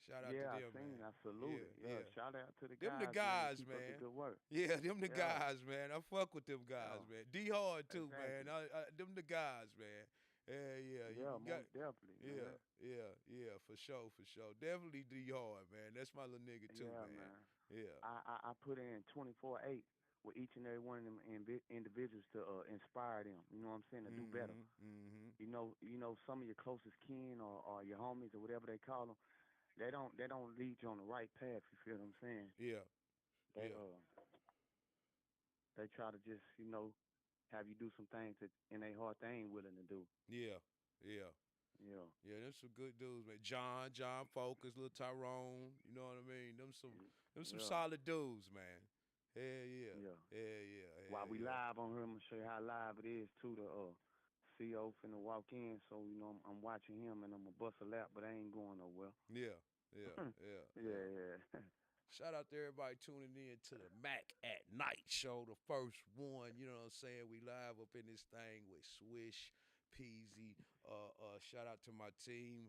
Shout out to Yeah, I them, seen. man. I salute Yeah, it. Yeah, yeah. shout out to the Them the guys, man. guys, Keep up the man. good work. Yeah, them the Yeah, guys, man. I fuck with them guys, yeah, man. D Hard too, man. exactly. Them the guys, man. Yeah, yeah. Yeah, You got, most definitely, yeah, man. yeah, for sure, for sure. Definitely D Hard, man. That's my little nigga too, Yeah, man. man. Yeah, I put in 24/8 with each and every one of them individuals to inspire them. You know what I'm saying? To do better. mm-hmm. Some of your closest kin or your homies or whatever they call them, they don't lead you on the right path. You feel what I'm saying? Yeah, They yeah, they try to just have you do some things that in their heart they ain't willing to do. yeah, yeah. Yeah, Yeah, them some good dudes, man. John Focus, little Tyrone. You know what I mean? Them some yeah, solid dudes, man. Hell yeah, yeah. hell yeah, While hell we yeah. live on here, I'm gonna show you how live it is too. The CEO finna walk in, so I'm watching him and I'm gonna bust a lap, but I ain't going nowhere. Yeah, yeah, yeah, yeah. Yeah, yeah. Shout out to everybody tuning in to the Mack at Night show, the first one. You know what I'm saying? We live up in this thing with Swish Pzy. Shout out to my team,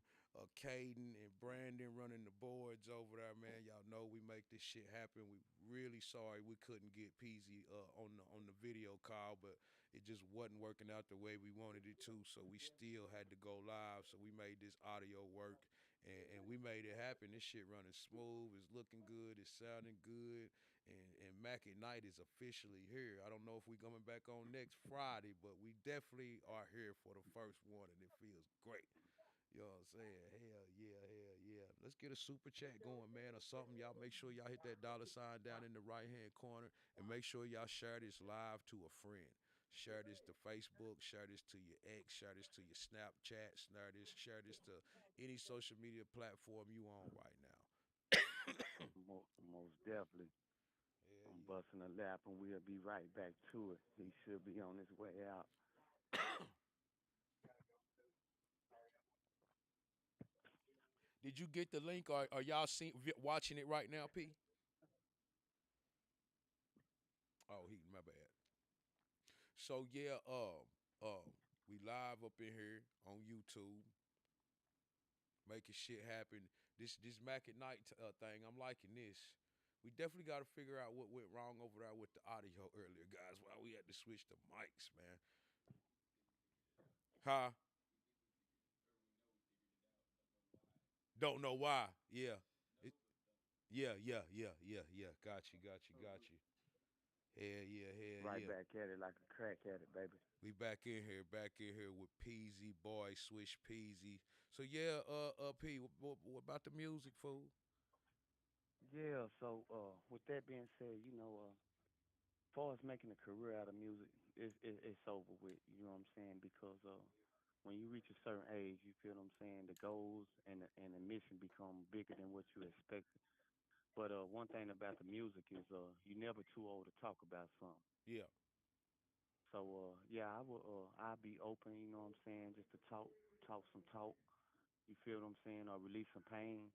Caden and Brandon running the boards over there, man. Y'all know we make this shit happen. We really sorry we couldn't get Pzy on the video call, but it just wasn't working out the way we wanted it to. So we still had to go live. So we made this audio work and we made it happen. This shit running smooth. It's looking good. It's sounding good. And Mack at Night is officially here. I don't know if we coming back on next Friday, but we definitely are here for the first one, and it feels great. You know what I'm saying? Hell yeah, hell yeah. Let's get a super chat going, man, or something. Y'all make sure y'all hit that dollar sign down in the right hand corner and make sure y'all share this live to a friend. Share this to Facebook, share this to your ex, share this to your Snapchat, share this to any social media platform you on right now. Most definitely. Hell I'm yeah. busting a lap, and we'll be right back to it. He should be on his way out. Did you get the link? Or are y'all watching it right now, P? Oh, my bad. So yeah, we live up in here on YouTube, making shit happen. This Mac at Night thing, I'm liking this. We definitely got to figure out what went wrong over there with the audio earlier, guys. Why we had to switch the mics, man? Huh? Don't know why. Yeah. It, yeah. Got you. Hell yeah, hell Right yeah. back at it like a crack at it, baby. We back in here with Peasy boy, Swish Pzy. So yeah, P, what about the music, fool? Yeah. So with that being said, far as making a career out of music, it's over with. You know what I'm saying? Because when you reach a certain age, you feel what I'm saying. The goals and the mission become bigger than what you expected. But one thing about the music is you're never too old to talk about something. Yeah, So yeah, I'll be open. You know what I'm saying? Just to talk some talk. You feel what I'm saying? Or release some pain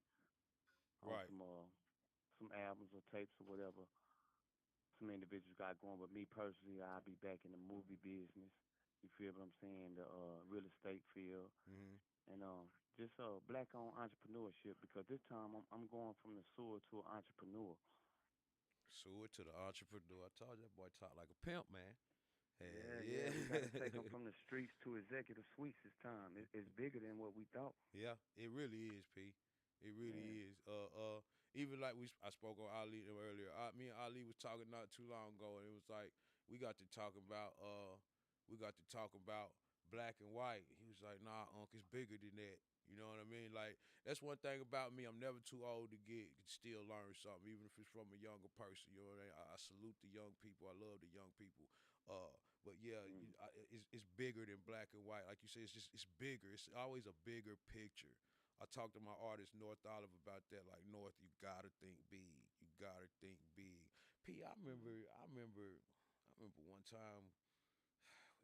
on right. some albums or tapes or whatever some individuals got going. But me personally, I'll be back in the movie business. You feel what I'm saying? The real estate field Mm-hmm. and just black on entrepreneurship because this time I'm going from the sewer to an entrepreneur. Seward to the entrepreneur. I told you that boy talk like a pimp, man. Hell Yeah, yeah, we got to take yeah. them from the streets to executive suites this time. It's bigger than what we thought. Yeah, it really is, P. It Yeah. really is. Even like I spoke on Ali earlier. Me and Ali was talking not too long ago, and it was like we got to talking about black and white. He was like, "Nah, Unc, it's bigger than that." You know what I mean? Like that's one thing about me. I'm never too old to still learn something, even if it's from a younger person. You know what I mean? I salute the young people. I love the young people. But yeah, Mm. it's bigger than black and white. Like you said, it's bigger. It's always a bigger picture. I talked to my artist North Olive about that. Like North, you gotta think big. You gotta think big. P, Mm. I remember one time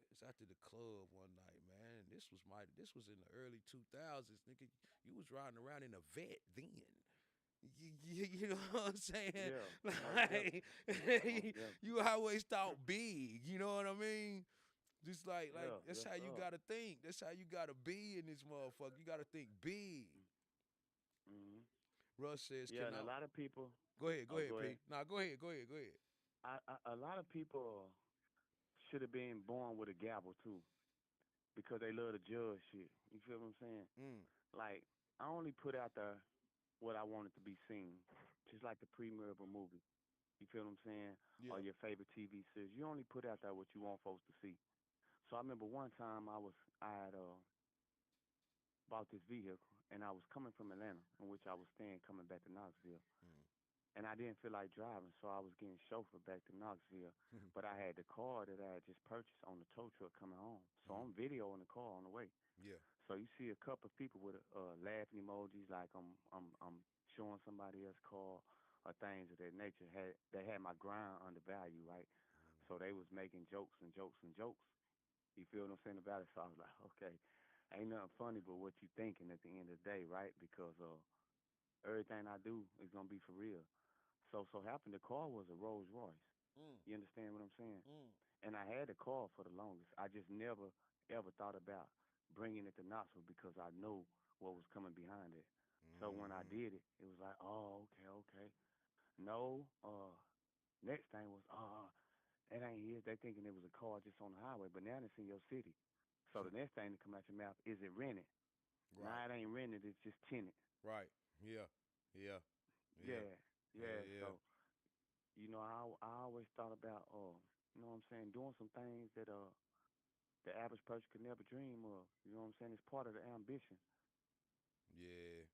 it was after the club one night, man. This was in the early 2000s, nigga. You was riding around in a vet then. You know what I'm saying? Yeah, most definitely, Like most definitely. you always thought big. You know what I mean? Just like Yeah, that's yes, how you sir. gotta think. That's how you gotta be in this motherfucker. You gotta think big. Mm-hmm. Russ says, Yeah, "Can and I a lot of people. go Oh, ahead, go ahead. P? Nah, go ahead, go ahead, go ahead." A lot of people should have been born with a gavel too, because they love to judge shit. You feel what I'm saying? Mm, Like I only put out there what I wanted to be seen, just like the premiere of a movie. You feel what I'm saying? Or yeah. your favorite TV series. You only put out there what you want folks to see. So I remember one time I had bought this vehicle and I was coming from Atlanta, in which I was staying coming back to Knoxville. Mm, And I didn't feel like driving, so I was getting chauffeured back to Knoxville. mm, But I had the car that I had just purchased on the tow truck coming home. So mm, I'm videoing the car on the way. yeah. So you see a couple of people with laughing emojis, like I'm showing somebody else's car or things of that nature. They had my ground undervalued, right? So they was making jokes and jokes and jokes. You feel what I'm saying about it? So I was like, okay, ain't nothing funny but what you thinking at the end of the day, right? Because everything I do is gonna be for real. So happened the car was a Rolls Royce. Mm, You understand what I'm saying? mm, And I had the car for the longest. I just never ever thought about bringing it to Knoxville because I know what was coming behind it. So when I mm. did it, it was like, oh, okay, okay. No, next thing was, that ain't it. They thinking it was a car just on the highway, but now it's in your city. So the next thing to come out your mouth is it rented? Right, Nah, it ain't rented. It's just tenant. right. Yeah, yeah, yeah. Yeah, Hell yeah. yeah. So I always thought about, what I'm saying, doing some things that the average person could never dream of. You know what I'm saying? It's part of the ambition. Yeah,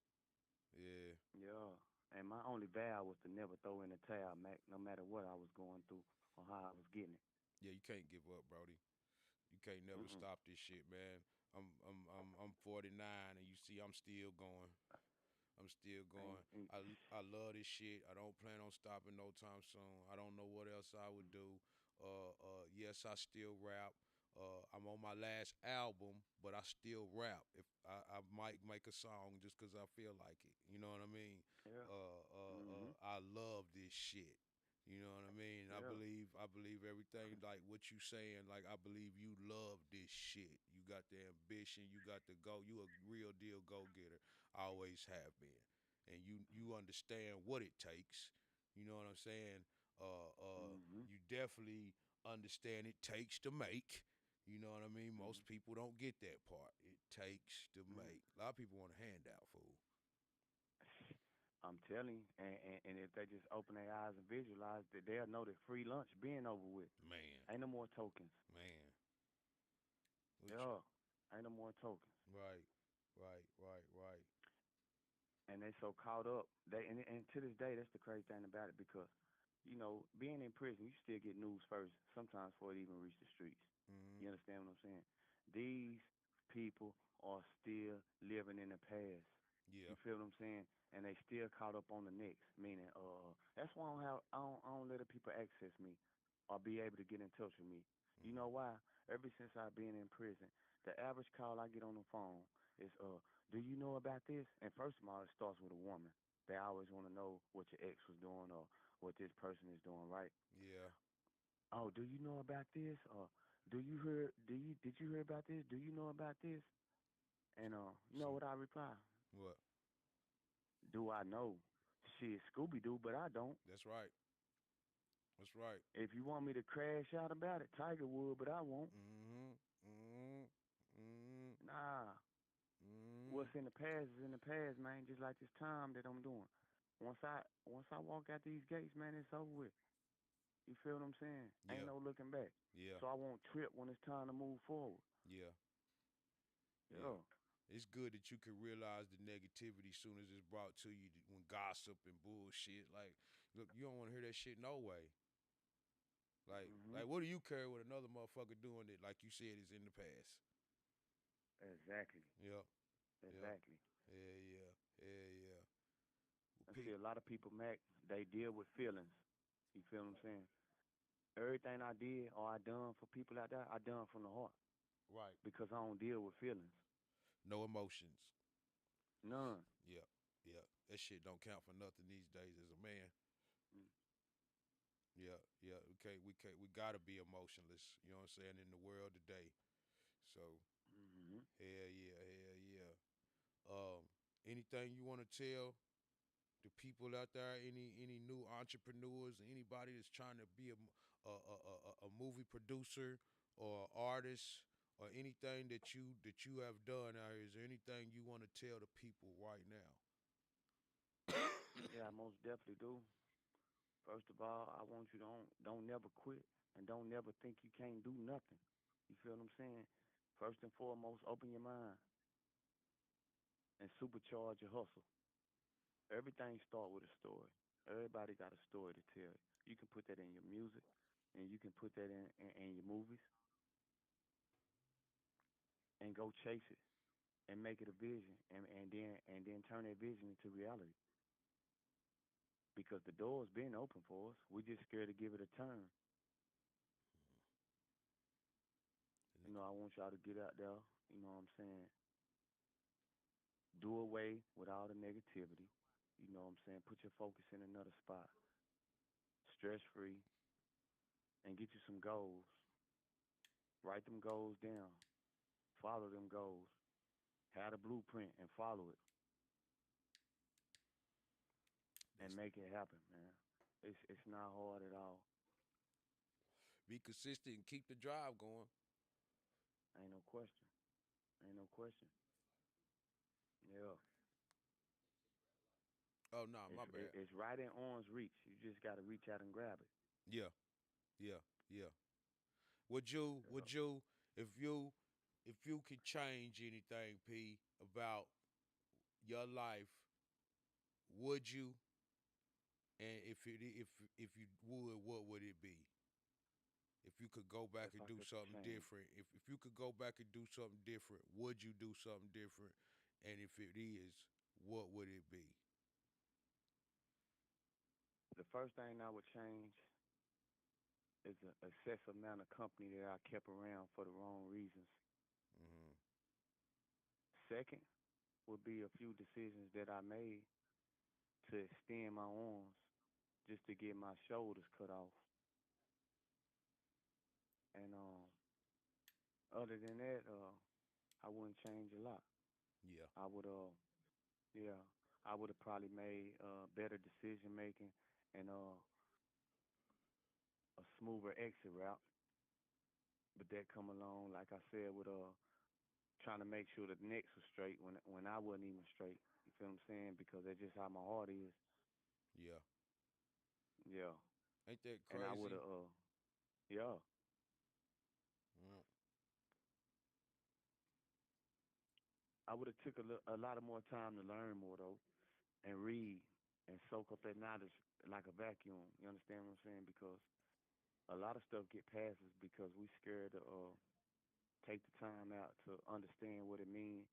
yeah. Yeah. And my only vow was to never throw in the towel, Mac, no matter what I was going through or how I was getting it. Yeah, you can't give up, Brody. You can't never Mm-mm. stop this shit, man. I'm 49 and you see I'm still going. I'm still going. Ain't, I love this shit. I don't plan on stopping no time soon. I don't know what else I would do. Yes, I still rap. I'm on my last album, but I still rap. If I might make a song just because I feel like it. You know what I mean? yeah. Mhm. I love this shit. You know what I mean? Yeah. I believe everything like what you saying. Like I believe you love this shit. You got the ambition. You got the go. You a real deal go getter. Always have been, and you understand what it takes. You know what I'm saying? Mhm. You definitely understand it takes to make. You know what I mean? Mhm. Most people don't get that part. It takes to Mhm. make. A lot of people want a handout, fool. I'm telling you, and if they just open their eyes and visualize that, they'll know that free lunch being over with. Man, Ain't no more tokens. man. What you, Yeah. Ain't no more tokens. right, right, right, right. And they so caught up. And to this day, that's the crazy thing about it because, being in prison, you still get news first, sometimes before it even reach the streets. Mm-hmm. You understand what I'm saying? These people are still living in the past. Yeah. You feel what I'm saying? And they still caught up on the next. Meaning, that's why I don't let the people access me or be able to get in touch with me. You know Mm-hmm. why? Ever since I've been in prison, the average call I get on the phone is, do you know about this? And first of all, it starts with a woman. They always want to know what your ex was doing or what this person is doing, right? Yeah. Oh, do you know about this? Or Did you hear about this? Do you know about this? And you know So what I reply? what? Do I know? Shit, Scooby Doo, but I don't. That's right. That's right. If you want me to crash out about it, Tiger would, but I won't. Mm-hmm. Mm-hmm. Mm-hmm. Nah. Mm-hmm. What's in the past is in the past, man. Just like this time that I'm doing. Once I walk out these gates, man, it's over with. You feel what I'm saying? Ain't Yeah. no looking back. Yeah. So I won't trip when it's time to move forward. Yeah. Yeah. Yeah. It's good that you can realize the negativity soon as it's brought to you when gossip and bullshit. Like, look, you don't want to hear that shit no way. Mhm. What do you care what another motherfucker doing that, like you said, is in the past? Exactly. Yep. Yep. Exactly. Yeah. Yeah. Yeah. Yeah. Well, And see, a lot of people, Mac, they deal with feelings. You feel what I'm saying? Everything I did or I done for people out there, I done from the heart right. because I don't deal with feelings. No emotions. None. Yep. Yep. That shit don't count for nothing these days as a man. Mm. Yeah. Yeah. We gotta be emotionless. You know what I'm saying? In the world today. So Mhm. hell yeah. Hell yeah. Um, anything you want to tell the people out there? Any new entrepreneurs? Anybody that's trying to be a movie producer or artist or anything that you have done out here? Is there anything you want to tell the people right now? Yeah, I most definitely do. First of all, I want you to don't never quit and don't never think you can't do nothing. You feel what I'm saying? First and foremost, open your mind and supercharge your hustle. Everything start with a story. Everybody got a story to tell. You can put that in your music, and you can put that in your movies, and go chase it and make it a vision, and then turn that vision into reality. Because the door's been open for us. We just scared to give it a turn. I want y'all to get out there. You know what I'm saying? Do away with all the negativity. You know what I'm saying? Put your focus in another spot. Stress free, and get you some goals. Write them goals down. Follow them goals. Have the blueprint and follow it and That's make it happen, man. It's not hard at all. be consistent and keep the drive going. Ain't no question. Ain't no question. Yeah. Oh no, my bad. It's right in arm's reach. You just gotta reach out and grab it. Yeah, yeah, yeah. Would you Yeah. would you if you if you could change anything, P, about your life, would you? And if you would, what would it be? If you could go back If and I do could something change. different, if you could go back and do something different, would you do something different? And if it is, what would it be? The first thing I would change is the excessive amount of company that I kept around for the wrong reasons. Hmm. Second would be a few decisions that I made to extend my arms just to get my shoulders cut off. And other than that, I wouldn't change a lot. Yeah, I would yeah, I would have probably made better decision making and a smoother exit route. But that come along, like I said, with trying to make sure the necks was straight when I wasn't even straight. You feel what I'm saying? Because that's just how my heart is. yeah. Yeah. Ain't that And I would crazy? have yeah, Mm. I would have took a lot of more time to learn more though, and read and soak up that knowledge like a vacuum. You understand what I'm saying? Because a lot of stuff get past us because we scared to take the time out to understand what it means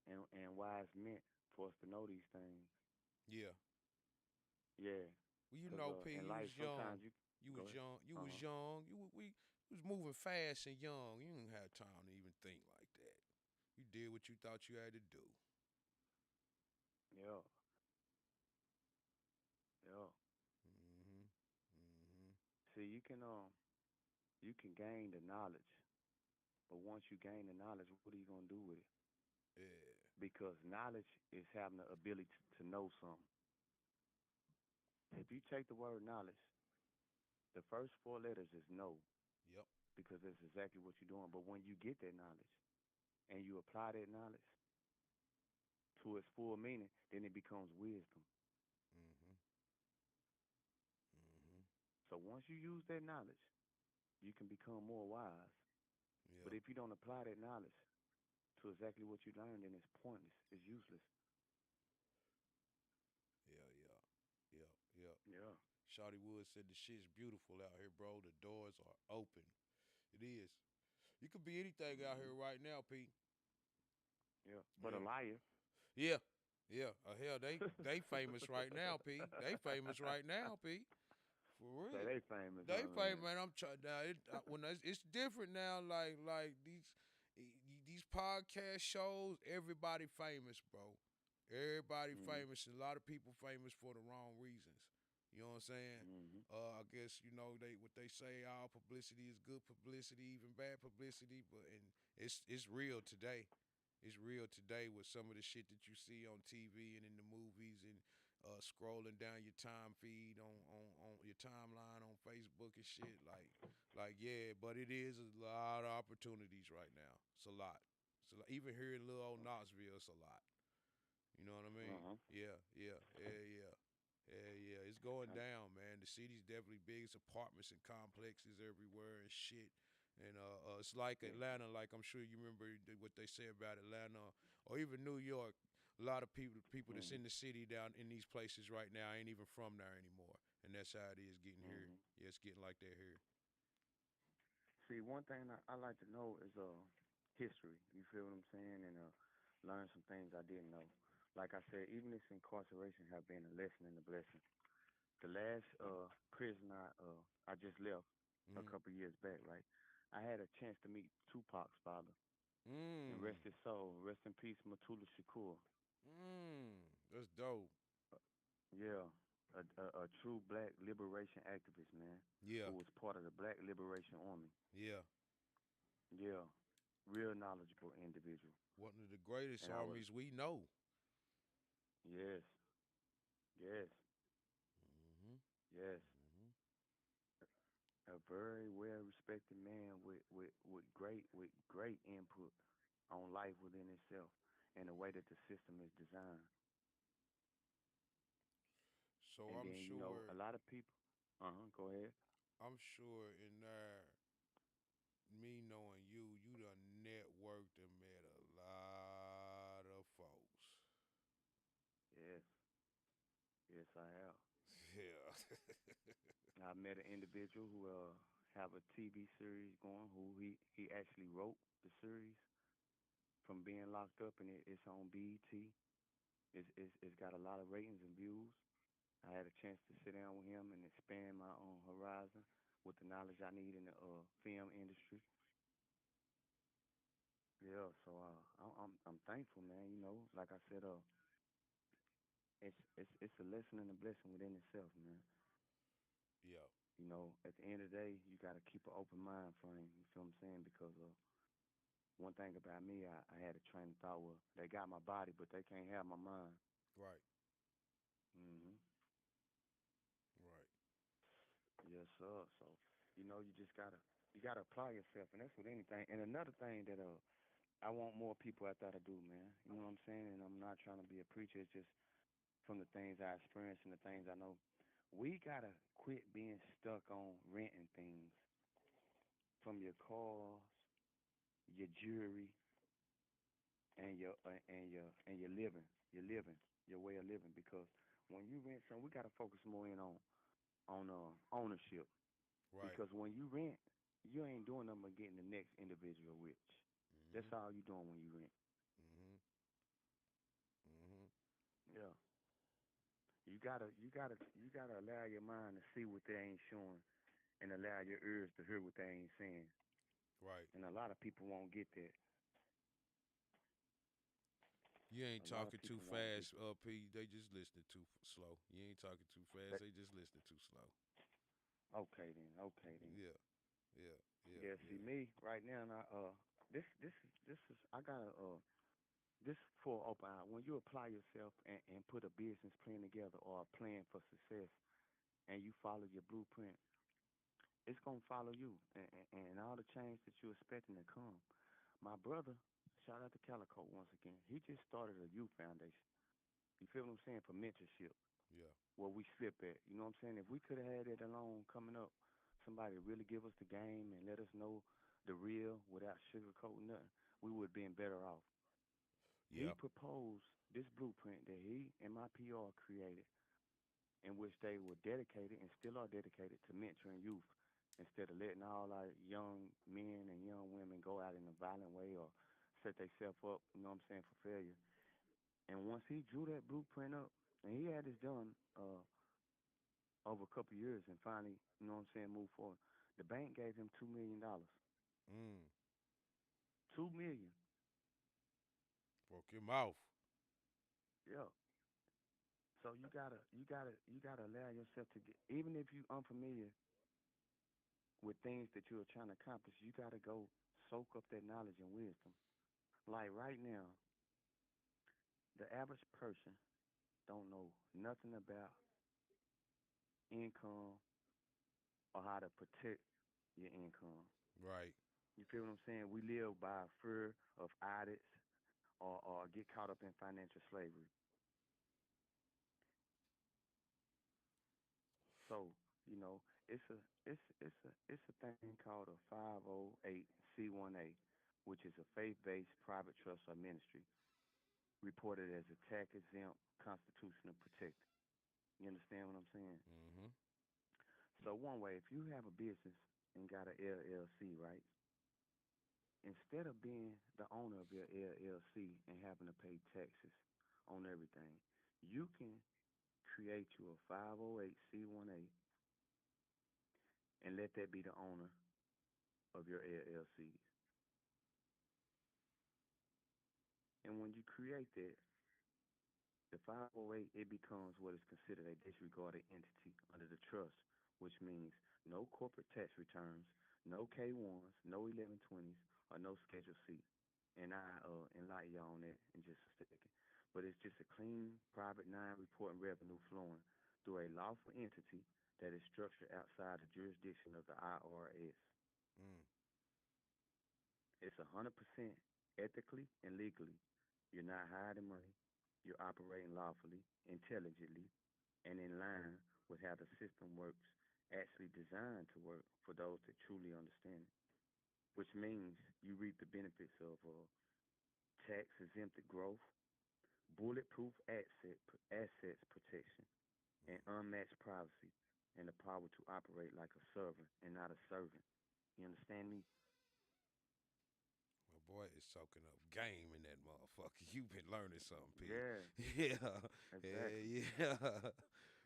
and why it's meant for us to know these things. Yeah. Yeah, Well, you because know, P, in you life was young. sometimes you You go was ahead. young. You was Uh-huh. young. You was moving fast and young. You didn't have time to even think like that. You did what you thought you had to do. Yeah, yeah. Hmm. Hmm. See, you can you can gain the knowledge, but once you gain the knowledge, what are you gonna do with it? Yeah. Because knowledge is having the ability to know something. If you take the word knowledge, the first four letters is know, Yep. because that's exactly what you're doing. But when you get that knowledge and you apply that knowledge to its full meaning, then it becomes wisdom. Mhm. Mhm. So once you use that knowledge, you can become more wise. But Yeah. if you don't apply that knowledge to exactly what you learned, then it's pointless. It's useless. Yeah. Yeah. Yeah. Yeah. Yeah. Shawty Wood said the shit's beautiful out here, bro. The doors are open. It is. You could be anything out Hmm. here right now, P. Yeah. But a Yeah. liar. Yeah. Yeah. Hell, they famous right now, P. They famous right now, P. For Say real. they famous, They huh, famous, man? man. I'm trying now. When it's different now. Like these podcast shows, everybody famous, bro. Everybody Hmm. famous, and a lot of people famous for the wrong reasons. You know what I'm saying? Hmm. I guess what they say. All publicity is good publicity, even bad publicity. But and it's real today. It's real today with some of the shit that you see on TV and in the movies and scrolling down your time feed on your timeline on Facebook and shit. Like yeah, but it is a lot of opportunities right now. It's a lot. So even here in little old Knoxville, it's a lot. You know what I mean? Uh-huh. Yeah, yeah, yeah, yeah. Yeah, yeah, it's going down, man. The city's definitely big. It's apartments and complexes everywhere and shit. And it's like Yeah. Atlanta, like I'm sure you remember what they say about Atlanta or even New York. A lot of people that's Hmm. in the city down in these places right now ain't even from there anymore. And that's how it is getting here. Hmm. Yeah, it's getting like that here. See, one thing I like to know is history. You feel what I'm saying? And learn some things I didn't know. Like I said, even this incarceration have been a lesson and a blessing. The last prison I just left a Mm. couple years back, right? I had a chance to meet Tupac's father, and Mm. rest his soul, rest in peace, Matula Shakur. Mm. That's dope. Yeah, a true black liberation activist, man, Yeah. who was part of the Black Liberation Army. Yeah. Yeah, real knowledgeable individual. One of the greatest And I was, armies we know. yes, yes, Mm-hmm. yes, Mm-hmm. a very well respected man with great input on life within itself and the way that the system is designed. So And then, a lot of people, go ahead. I'm sure in there, me knowing you, you done networked and met a lot of folks. Yes, yes, I have. Yeah. I met an individual who have a TV series going, who he actually wrote the series from being locked up, and it's on BET. It's got a lot of ratings and views. I had a chance to sit down with him and expand my own horizon with the knowledge I need in the film industry. Yeah, so I'm thankful, man. Like I said, it's a lesson and a blessing within itself, man. Yeah. At the end of the day, you got to keep an open mind frame. You feel what I'm saying? Because one thing about me, I had a train of thought. Well, they got my body, but they can't have my mind. Right. Hmm. Right. Yes, sir. So, you gotta apply yourself, and that's with anything. And another thing that I want more people after I do, man. You know what I'm saying? And I'm not trying to be a preacher. It's just from the things I experienced and the things I know. We gotta quit being stuck on renting things from your cars, your jewelry, and your living, your way of living. Because when you rent something, we gotta focus more in on ownership. Right. Because when you rent, you ain't doing nothing but getting the next individual rich. That's Mm-hmm. all you doing when you rent. Mm-hmm. Mm-hmm. Yeah. You gotta allow your mind to see what they ain't showing, and allow your ears to hear what they ain't saying. Right. And a lot of people won't get that. You ain't A lot of talking too people won't get fast, that. P. They just listening too slow. You ain't talking too fast. But They just listening too slow. okay then. Okay then. Yeah. Yeah, yeah, Yeah, see yeah. me right now, and this is I got a this for open eye. When you apply yourself and put a business plan together or a plan for success, and you follow your blueprint, it's gonna follow you, and all the change that you're expecting to come. My brother, shout out to Calico once again. He just started a youth foundation. You feel what I'm saying, for mentorship, Yeah. where we slip at. You know what I'm saying? If we could have had it alone coming up, somebody really give us the game and let us know the real without sugarcoating nothing, we would have been better off. He Yep. proposed this blueprint that he and my PR created, in which they were dedicated and still are dedicated to mentoring youth instead of letting all our young men and young women go out in a violent way or set themselves up, you know what I'm saying, for failure. And once he drew that blueprint up, and he had this done over a couple of years and finally, you know what I'm saying, moved forward, the bank gave him $2 million. Mm. 2 million. Broke your mouth. Yeah. So you gotta allow yourself to get, even if you're unfamiliar with things that you're trying to accomplish, you gotta go soak up that knowledge and wisdom. Like right now, the average person don't know nothing about income or how to protect your income. Right. You feel what I'm saying? We live by fear of audits or get caught up in financial slavery. So, you know, it's a thing called a 508c1a, which is a faith-based private trust or ministry reported as a tax exempt constitutional protected. You understand what I'm saying? Mm-hmm. So one way, if you have a business and got a LLC, right? Instead of being the owner of your LLC and having to pay taxes on everything, you can create you a 508c1a and let that be the owner of your LLC. And when you create that, the 508, it becomes what is considered a disregarded entity under the trust, which means no corporate tax returns, no K1s, no 1120s, or no Schedule C. And I enlighten y'all on that in just a second. But it's just a clean, private, non-reporting revenue flowing through a lawful entity that is structured outside the jurisdiction of the IRS. Mm. It's 100% ethically and legally. You're not hiding money. You're operating lawfully, intelligently, and in line with how the system works, actually designed to work for those that truly understand it, which means you reap the benefits of tax exempted growth, bulletproof assets protection, and unmatched privacy, and the power to operate like a servant and not a servant. You understand me? My boy is soaking up game in that motherfucker. You've been learning something, P. Yeah, Yeah. exactly. Yeah, yeah.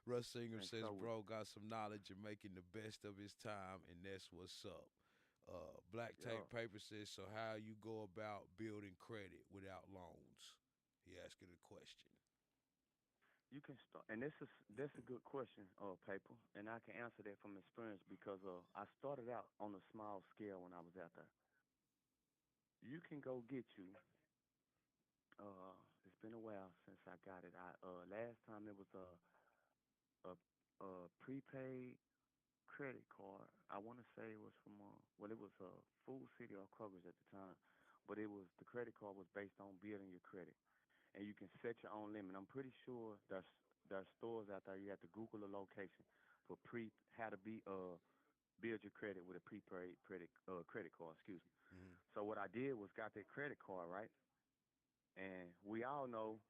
Russ Singer And says, so with bro, got some knowledge and making the best of his time, and that's what's up. Black yeah, Tape Paper says, so how you go about building credit without loans? He asking a question. you can start, and that's a good question, paper, and I can answer that from experience because I started out on a small scale when I was out there. You can go get you. It's been a while since I got it. I last time it was a prepaid credit card. I want to say it was from well, it was Food City or Kroger's at the time, but it was the credit card was based on building your credit, and you can set your own limit. I'm pretty sure there's stores out there. You have to Google a location for pre how to be build your credit with a prepaid credit card. Excuse me. Mm-hmm. So what I did was got that credit card, right, and we all know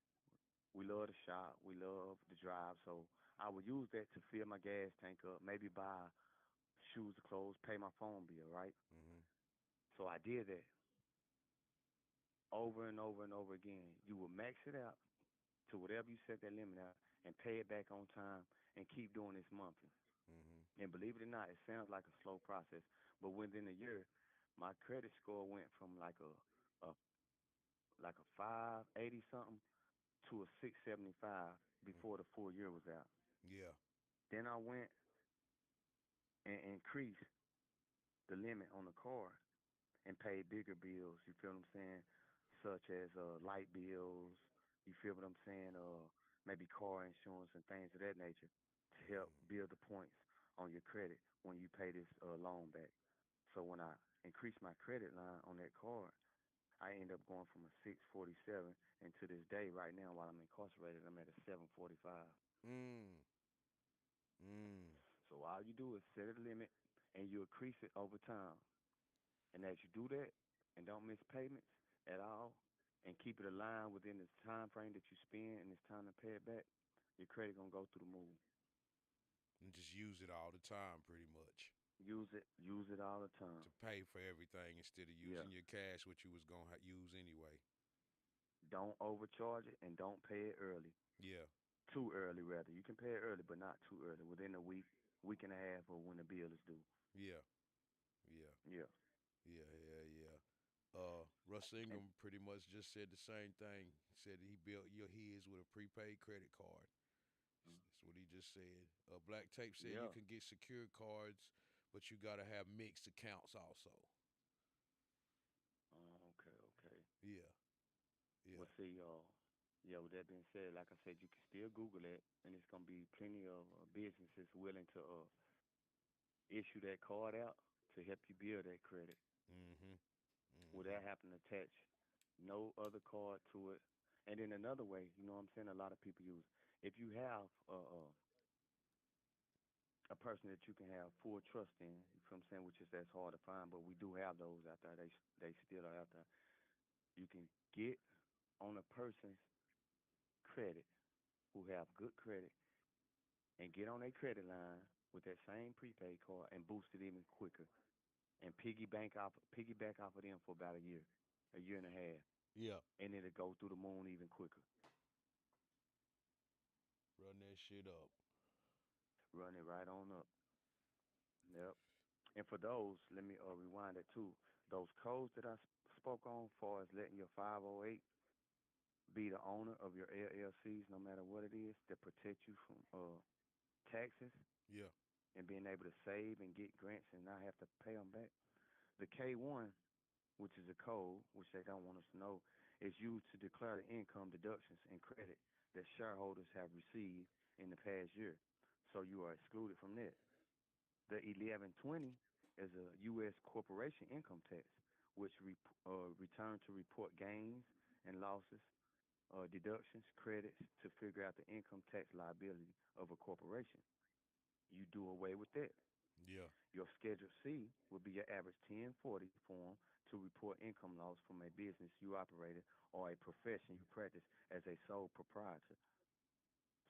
we love to shop, we love to drive, so I would use that to fill my gas tank up, maybe buy shoes or clothes, pay my phone bill, right? Mm-hmm. So I did that over and over and over again. You will max it out to whatever you set that limit out and pay it back on time and keep doing this monthly. Mm-hmm. And believe it or not, it sounds like a slow process, but within a year, my credit score went from a like a 580 something to a 675 before the full year was out. Yeah. Then I went and increased the limit on the card and pay bigger bills. You feel what I'm saying? Such as light bills. You feel what I'm saying? Maybe car insurance and things of that nature to help build the points on your credit when you pay this loan back. So when I increase my credit line on that card, I end up going from a 647, and to this day, right now, while I'm incarcerated, I'm at a 745. Mm. Mm. So all you do is set a limit, and you increase it over time. And as you do that, and don't miss payments at all, and keep it aligned within the time frame that you spend, and it's time to pay it back, your credit gonna go through the moon. And just use it all the time, pretty much, Use it all the time. to pay for everything instead of Yeah. using your cash, what you was gonna use anyway. Don't overcharge it, and don't pay it early. Yeah. Too early, rather. You can pay it early, but not too early. Within a week, week and a half, or when the bill is due. Yeah. Yeah. Yeah. Yeah. Yeah. Yeah. Russ And Ingram pretty much just said the same thing. He said he built his with a prepaid credit card. That's what he just said. Black Tape said you yeah. can get secured cards, but you gotta have mixed accounts also. Okay. Okay. Yeah. Yeah. Well, see, yeah. With that being said, like I said, you can still Google it, and it's gonna be plenty of businesses willing to issue that card out to help you build that credit Mm-hmm. without Mm-hmm. having to attach no other card to it. And then another way, you know what I'm saying? A lot of people use. If you have a person that you can have full trust in, you feel what I'm saying, which is that's hard to find, but we do have those out there. They still are out there. You can get on a person's credit who have good credit and get on their credit line with that same prepaid card and boost it even quicker and piggyback off of them for about a year and a half, Yeah. and it'll go through the moon even quicker. Run that shit up. Run it right on up. Yep. And for those, let me rewind it too. Those codes that I spoke on, far as letting your 508 be the owner of your LLCs, no matter what it is, that protect you from taxes Yeah. and being able to save and get grants and not have to pay them back. The K1, which is a code, which they don't want us to know, is used to declare the income deductions and credit that shareholders have received in the past year. So you are excluded from that. The 1120 is a U.S. corporation income tax, which return to report gains and losses, deductions, credits to figure out the income tax liability of a corporation. You do away with that. Yeah. Your Schedule C will be your average 1040 form to report income loss from a business you operated or a profession you practice as a sole proprietor.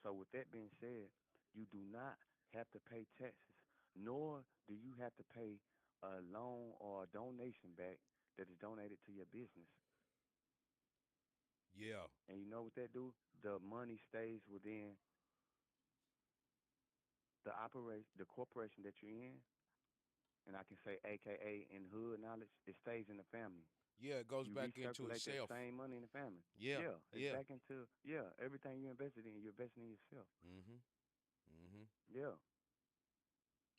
So with that being said, you do not have to pay taxes, nor do you have to pay a loan or a donation back that is donated to your business. Yeah. And you know what that do? The money stays within the corporation that you're in, and I can say AKA in hood knowledge, it stays in the family. Yeah. It goes You back into recirculate that itself. same money in the family. Yeah. Yeah, it's Yeah. back into everything you invested in, you're investing in yourself. Mm-hmm. Mm-hmm. Yeah.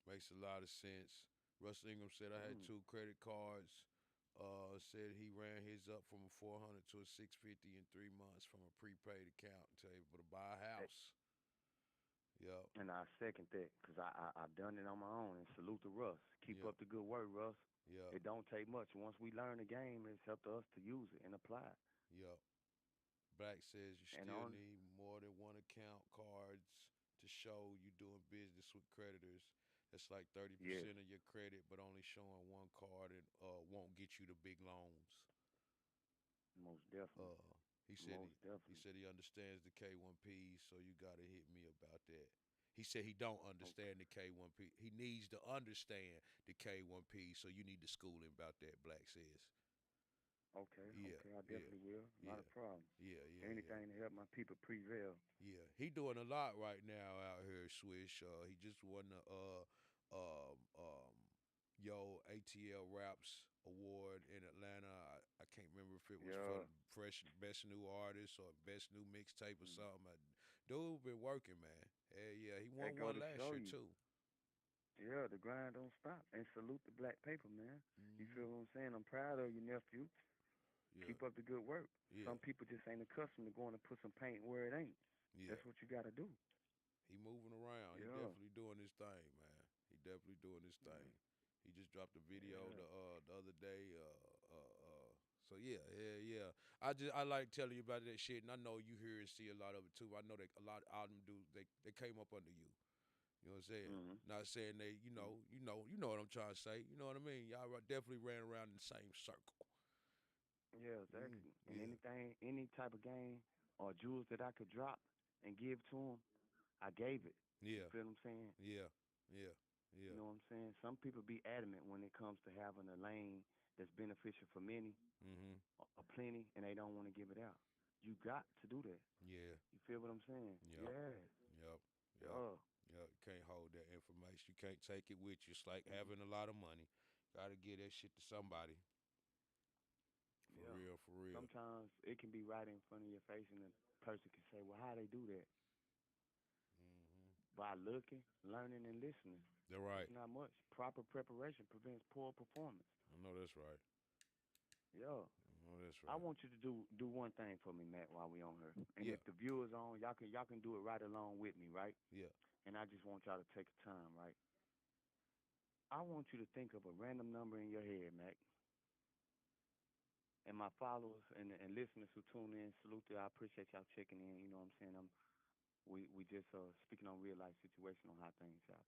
Makes a lot of sense. Russ Ingram said I had Mm. 2 credit cards. Said he ran his up from a 400 to a 650 in 3 months from a prepaid account to able to buy a Eh, house. Yep. And I second that because I've done it on my own. And salute to Russ. Keep Yep. up the good work, Russ. Yep. It don't take much. Once we learn the game, it's up to us to use it and apply it. Yep. Black says you And still on, need more than one account cards to show you doing business with creditors. That's like yes, 30% of your credit, but only showing one card and won't get you the big loans. most definitely, Uh, he said most he definitely. said he understands the K1P, so you gotta hit me about that. He said he don't Okay, understand the K1P. He needs to understand the K1P, so you need to school him about that. Black says, okay, yeah, okay. I yeah, definitely will. Not yeah, a problem. yeah, yeah, yeah. Anything to help my people prevail. Yeah, he doing a lot right now out here, Swish. He just won the Yo ATL Raps Award in Atlanta. I can't remember if it was for Yeah. the fresh best new artist or best new mixtape or Mm. something. Dude been working, man. Hell yeah, he That won go one to last show year you. too. Yeah, the grind don't stop. And salute the black paper, man. You Mm-hmm. feel what I'm saying? I'm proud of you, nephew. Yeah, Keep up the good work. yeah, Some people just ain't accustomed to going to put some paint where it ain't. yeah. That's what you gotta do. He moving around. He Yeah. definitely doing his thing, man. He definitely doing his Yeah. thing. He just dropped a video Yeah. the other day. So yeah, yeah, yeah. I like telling you about that shit, and I know you hear and see a lot of it too. I know that a lot of them do. They came up under you. You know what I'm saying? Mhm. Not saying they, you know what I'm trying to say. You know what I mean? Y'all definitely ran around in the same circle. Yeah, Mm, exactly. And yeah, anything, any type of game or jewels that I could drop and give to them, I gave it. You yeah, feel what I'm saying? yeah, yeah, You yeah. know what I'm saying? Some people be adamant when it comes to having a lane that's beneficial for many Mhm. or plenty, and they don't want to give it out. You got to do that. Yeah. You feel what I'm saying? Yep. Yeah. Yep. Yep. Yeah. Yep. You can't hold that information. You can't take it with you. It's like Mhm. having a lot of money. Gotta give that shit to somebody. For Yeah. real. For real. Sometimes it can be right in front of your face, and the person can say, "Well, how they do that?" Mhm. By looking, learning, and listening. They're right. It's not much. Proper preparation prevents poor performance. I know that's right. Yeah. I know that's I right. want you to do one thing for me, Matt, while we on here. And Yeah. if the viewers on, y'all can do it right along with me, right? Yeah. And I just want y'all to take the time, right? I want you to think of a random number in your head, Mac. And my followers and listeners who tune in, salute you. I appreciate y'all checking in. You know what I'm saying? We just speaking on real life situation on how things happen.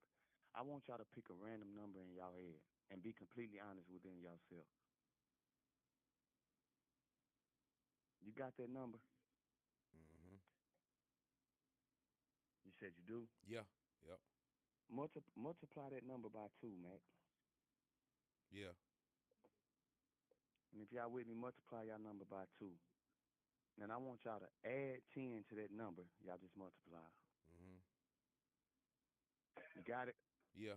I want y'all to pick a random number in y'all head and be completely honest within yourself. You got that number? Mhm. You said you do. Yeah. Yep. Multiply that number by two, Mac. Yeah. And if y'all with me, multiply y'all number by two. And I want y'all to add 10 to that number. Y'all just multiply. Mhm. You got it? Yeah.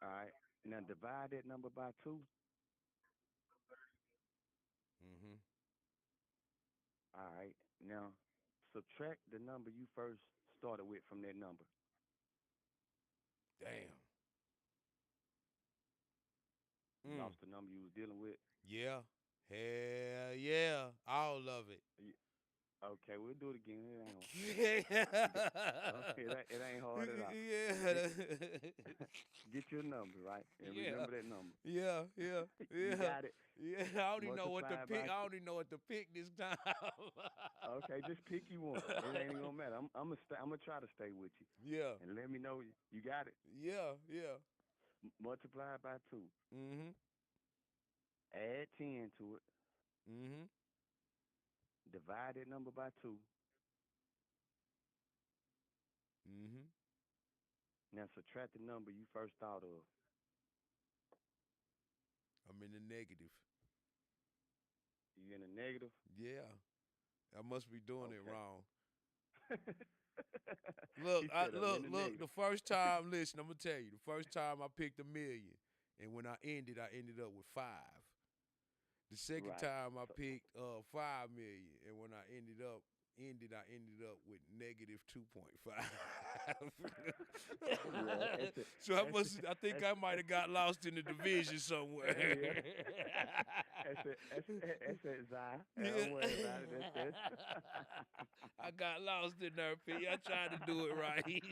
All right. Now divide that number by two. Mhm. All right. Now subtract the number you first started with from that number. Damn. You Mm. lost the number you was dealing with. Yeah. Hell yeah. All of it. Okay, we'll do it again. It ain't hard. yeah. It ain't hard at all. Get, get your number, right? And Yeah. remember that number. Yeah. Yeah. You Yeah. got it. Yeah. I don't even know what to Multiply pick. by I two. don't even know what to pick this time. Okay, just pick you one. It ain't even gonna matter. I'm gonna try to stay with you, yeah. and let me know you got it. Yeah. Yeah. Multiply by two. Mhm. Add 10 to it. Mhm. Divide that number by two. Mhm. Now subtract the number you first thought of. I'm in the negative. You in the negative? Yeah. I must be doing it Okay. wrong. Look, He said I'm in the look. negative. The first time, listen, I'm gonna tell you. The first time I picked 1,000,000, and when I ended up with 5. The second Right. time I So, picked 5,000,000, and when I ended up with negative 2.5. yeah, so I think that's, I might have got lost in the division yeah. somewhere. That's it, Zai. Yeah. Don't worry about it. That's I got lost in there, P. I tried to do it right.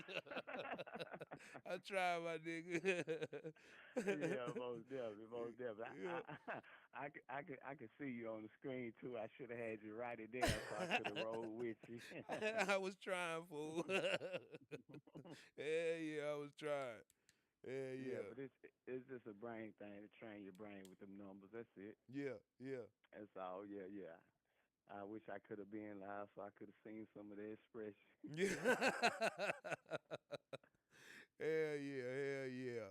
I tried, my nigga. yeah, most definitely, most definitely. Yeah. I could see you on the screen too. I should have had you write it down so I could have rolled with you. I was trying, fool. Yeah, yeah, I was trying. Yeah, Yeah, yeah. but it's just a brain thing to train your brain with them numbers. That's it. Yeah, yeah. That's all. Yeah, yeah. I wish I could have been live so I could have seen some of the expression. Yeah. Hell yeah, hell yeah.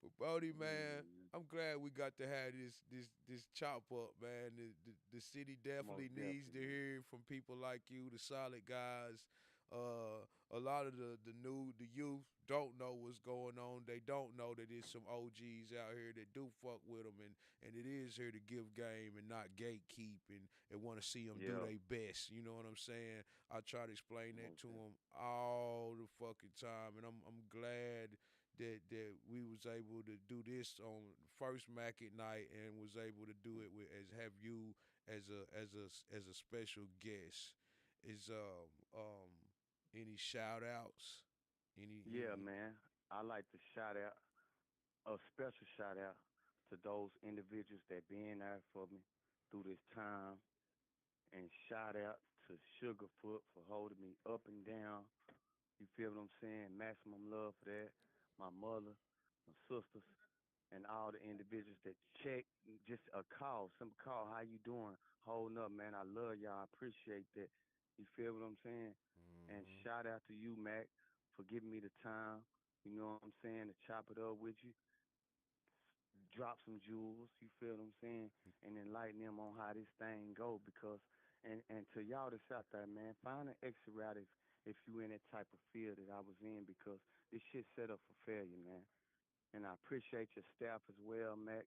But Brody, man, Mm, I'm glad we got to have this chop up, man. The city most definitely needs to definitely, man. hear from people like you, the solid guys. A lot of the youth don't know what's going on. They don't know that there's some OGs out here that do fuck with them, and it is here to give game and not gatekeep and want to see them do Yeah, their best. You know what I'm saying? I try to explain that most to definitely. them all the fucking time, and I'm glad that we was able to do this on first Mack at night and was able to do it with as have you as a special guest. Is any shout outs? Yeah, Any man. I like to shout out a special shout out to those individuals that been there for me through this time, and shout out to Sugarfoot for holding me up and down. You feel what I'm saying? Maximum love for that. My mother, my sisters, and all the individuals that check, just a call, simple call. How you doing? Holding up, man. I love y'all. I appreciate that. You feel what I'm saying? And mm-hmm. shout out to you, Mac, for giving me the time. You know what I'm saying? To chop it up with you, drop some jewels. You feel what I'm saying? And enlighten them on how this thing go. Because and to y'all that's out there, man, find an exit route if you in that type of field that I was in, because this shit set up for failure, man. And I appreciate your staff as well, Mac.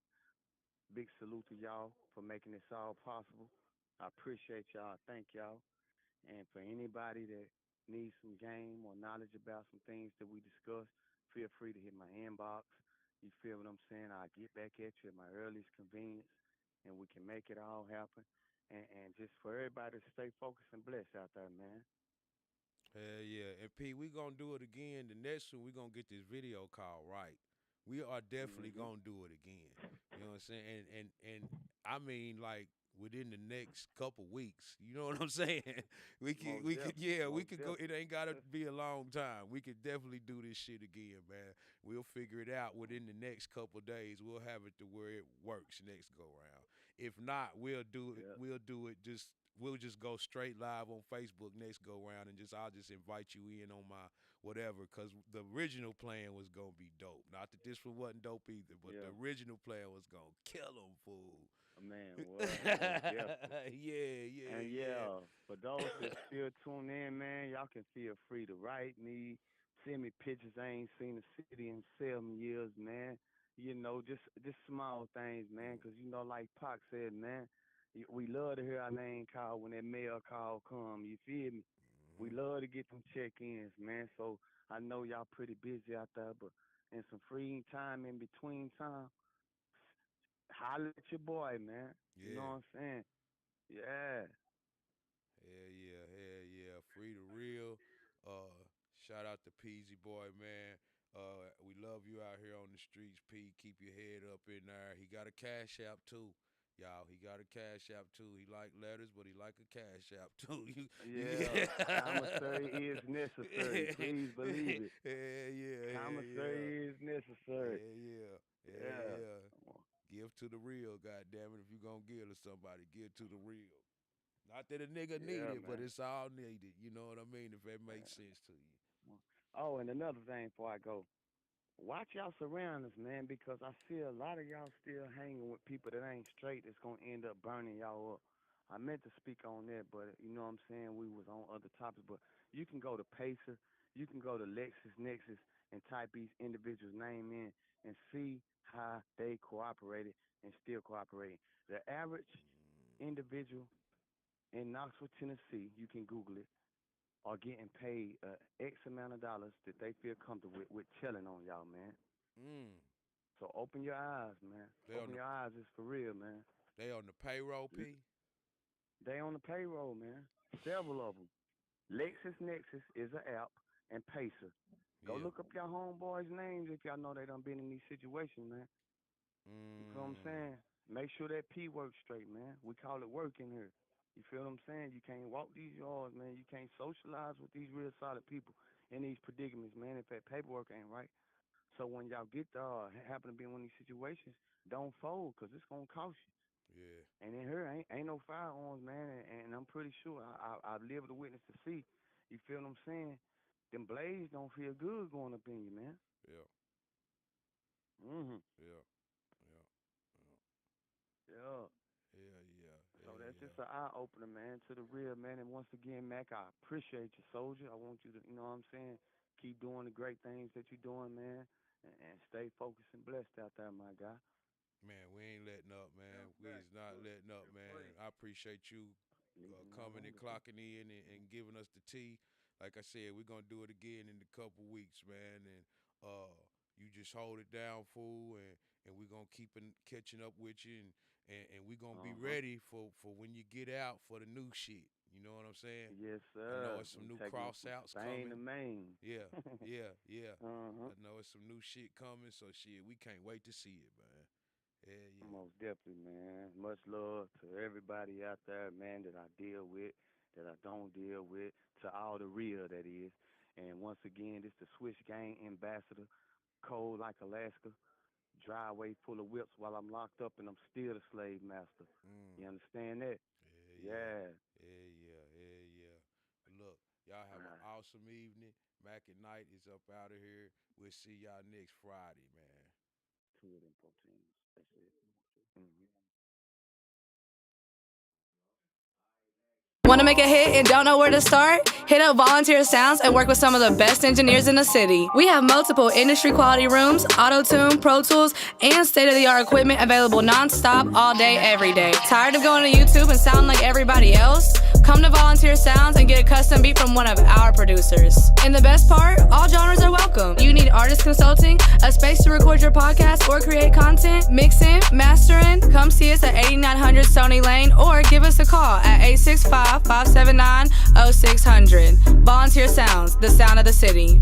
Big salute to y'all for making this all possible. I appreciate y'all. Thank y'all. And for anybody that needs some game or knowledge about some things that we discussed, feel free to hit my inbox. You feel what I'm saying? I'll get back at you at my earliest convenience, and we can make it all happen. And just for everybody to stay focused and blessed out there, man. Hell yeah. And P, we gonna do it again. The next one we gonna get this video call right. We are definitely Hmm. gonna do it again. You know what I'm saying? And I mean like within the next couple weeks. You know what I'm saying? Most we could definitely. yeah, we Most could go it definitely. ain't gotta be a long time. We could definitely do this shit again, man. We'll figure it out within the next couple days. We'll have it to where it works next go round. If not, Yeah. we'll do it just we'll just go straight live on Facebook next go round and just I'll just invite you in on my whatever because the original plan was gonna be dope. Not that this one wasn't dope either, but the Yeah. original plan was gonna kill them fool. Man, what? Most definitely. yeah, yeah, And yeah. yeah, for those that still tune in, man, y'all can feel free to write me, send me pictures. I ain't seen the city in 7 years, man. You know, just small things, man. 'Cause you know, like Pac said, man, we love to hear our name called when that mail call come. You feel me? We Mhm. love to get them check-ins, man. So I know y'all pretty busy out there, but in some free time in between time, holler at your boy, man. You know Yeah. what I'm saying? Yeah. Hell yeah, hell yeah. Free to real. Shout out to Peasy Boy, man. We love you out here on the streets, P. Keep your head up in there. He got a cash app too. Y'all, he got a cash app too. He like letters, but he like a cash app too. Yeah, commissary is necessary. Please believe it. Hell yeah, hell yeah. Commissary is necessary. Hell yeah. Hell Yeah. yeah. Give to the real, goddamn it. If you gonna give to somebody, give to the real. Not that a nigga need Yeah, it, but man. it's all needed. You know what I mean? If that makes sense to you. Oh, and another thing before I go, watch y'all surroundings, man, because I see a lot of y'all still hanging with people that ain't straight that's gonna end up burning y'all up. I meant to speak on that, but you know what I'm saying? We was on other topics, but you can go to Pacer, you can go to LexisNexis and type these individuals' name in and see how they cooperated and still cooperating. The average individual in Knoxville, Tennessee, you can Google it, are getting paid X amount of dollars that they feel comfortable with telling on y'all, man. Mm. So open your eyes, man. They on Open the your eyes. It's for real, man. they on the payroll, L- P. They on the payroll, man. Several of them. LexisNexis is an app, and Pacer. Go Yeah. look up your homeboys' names if y'all know they done been in these situations, man. You feel what I'm Mm. saying? Make sure that P works straight, man. We call it work in here. You feel what I'm saying? You can't walk these yards, man. You can't socialize with these real solid people in these predicaments, man, if that paperwork ain't right. So when y'all get happen to be in one of these situations, don't fold, 'cause it's gonna cost you. Yeah. And in here ain't no firearms, man. And I'm pretty sure I've lived with a witness to see. You feel what I'm saying? Them blades don't feel good going up in you, man. Yeah. Mhm. Yeah. Yeah. Yeah. Yeah. Hell yeah. So Hell that's just yeah. an eye opener, man, to the real, man. And once again, Mac, I appreciate you, soldier. I want you to, you know what I'm saying, keep doing the great things that you're doing, man, and stay focused and blessed out there, my guy. Man, we ain't letting up, man. We is not letting up, man. I appreciate you Leaving out coming and longer, too. clocking in and giving us the tea. Like I said, we're gonna do it again in a couple weeks, man. And You just hold it down, fool, and we're gonna keep catching up with you, and we're gonna be ready for when you get out for the new shit. You know what I'm saying? Yes, sir. I know it's some new cross outs coming. To main. Yeah, yeah. Uh-huh. I know it's some new shit coming, so shit, we can't wait to see it, man. Yeah. Most definitely, man. Much love to everybody out there, man, that I deal with, that I don't deal with, to all the real, that is. And once again, this the Swish Gang ambassador, cold like Alaska, driveway full of whips while I'm locked up and I'm still the slave master. You understand that? Yeah. Look, y'all have an awesome evening. Mack and Night is up out of here. We'll see y'all next Friday, man. Two of them proteins. That's it. Want to make a hit and don't know where to start? Hit up Volunteer Sounds and work with some of the best engineers in the city. We have multiple industry quality rooms, auto-tune, Pro Tools, and state-of-the-art equipment available non-stop all day, every day. Tired of going to YouTube and sounding like everybody else? Come to Volunteer Sounds and get a custom beat from one of our producers. And the best part, all genres are welcome. You need artist consulting, a space to record your podcast or create content, mixing, mastering? Come see us at 8900 Stony Lane or give us a call at 865-579-0600. Volunteer Sounds, the sound of the city.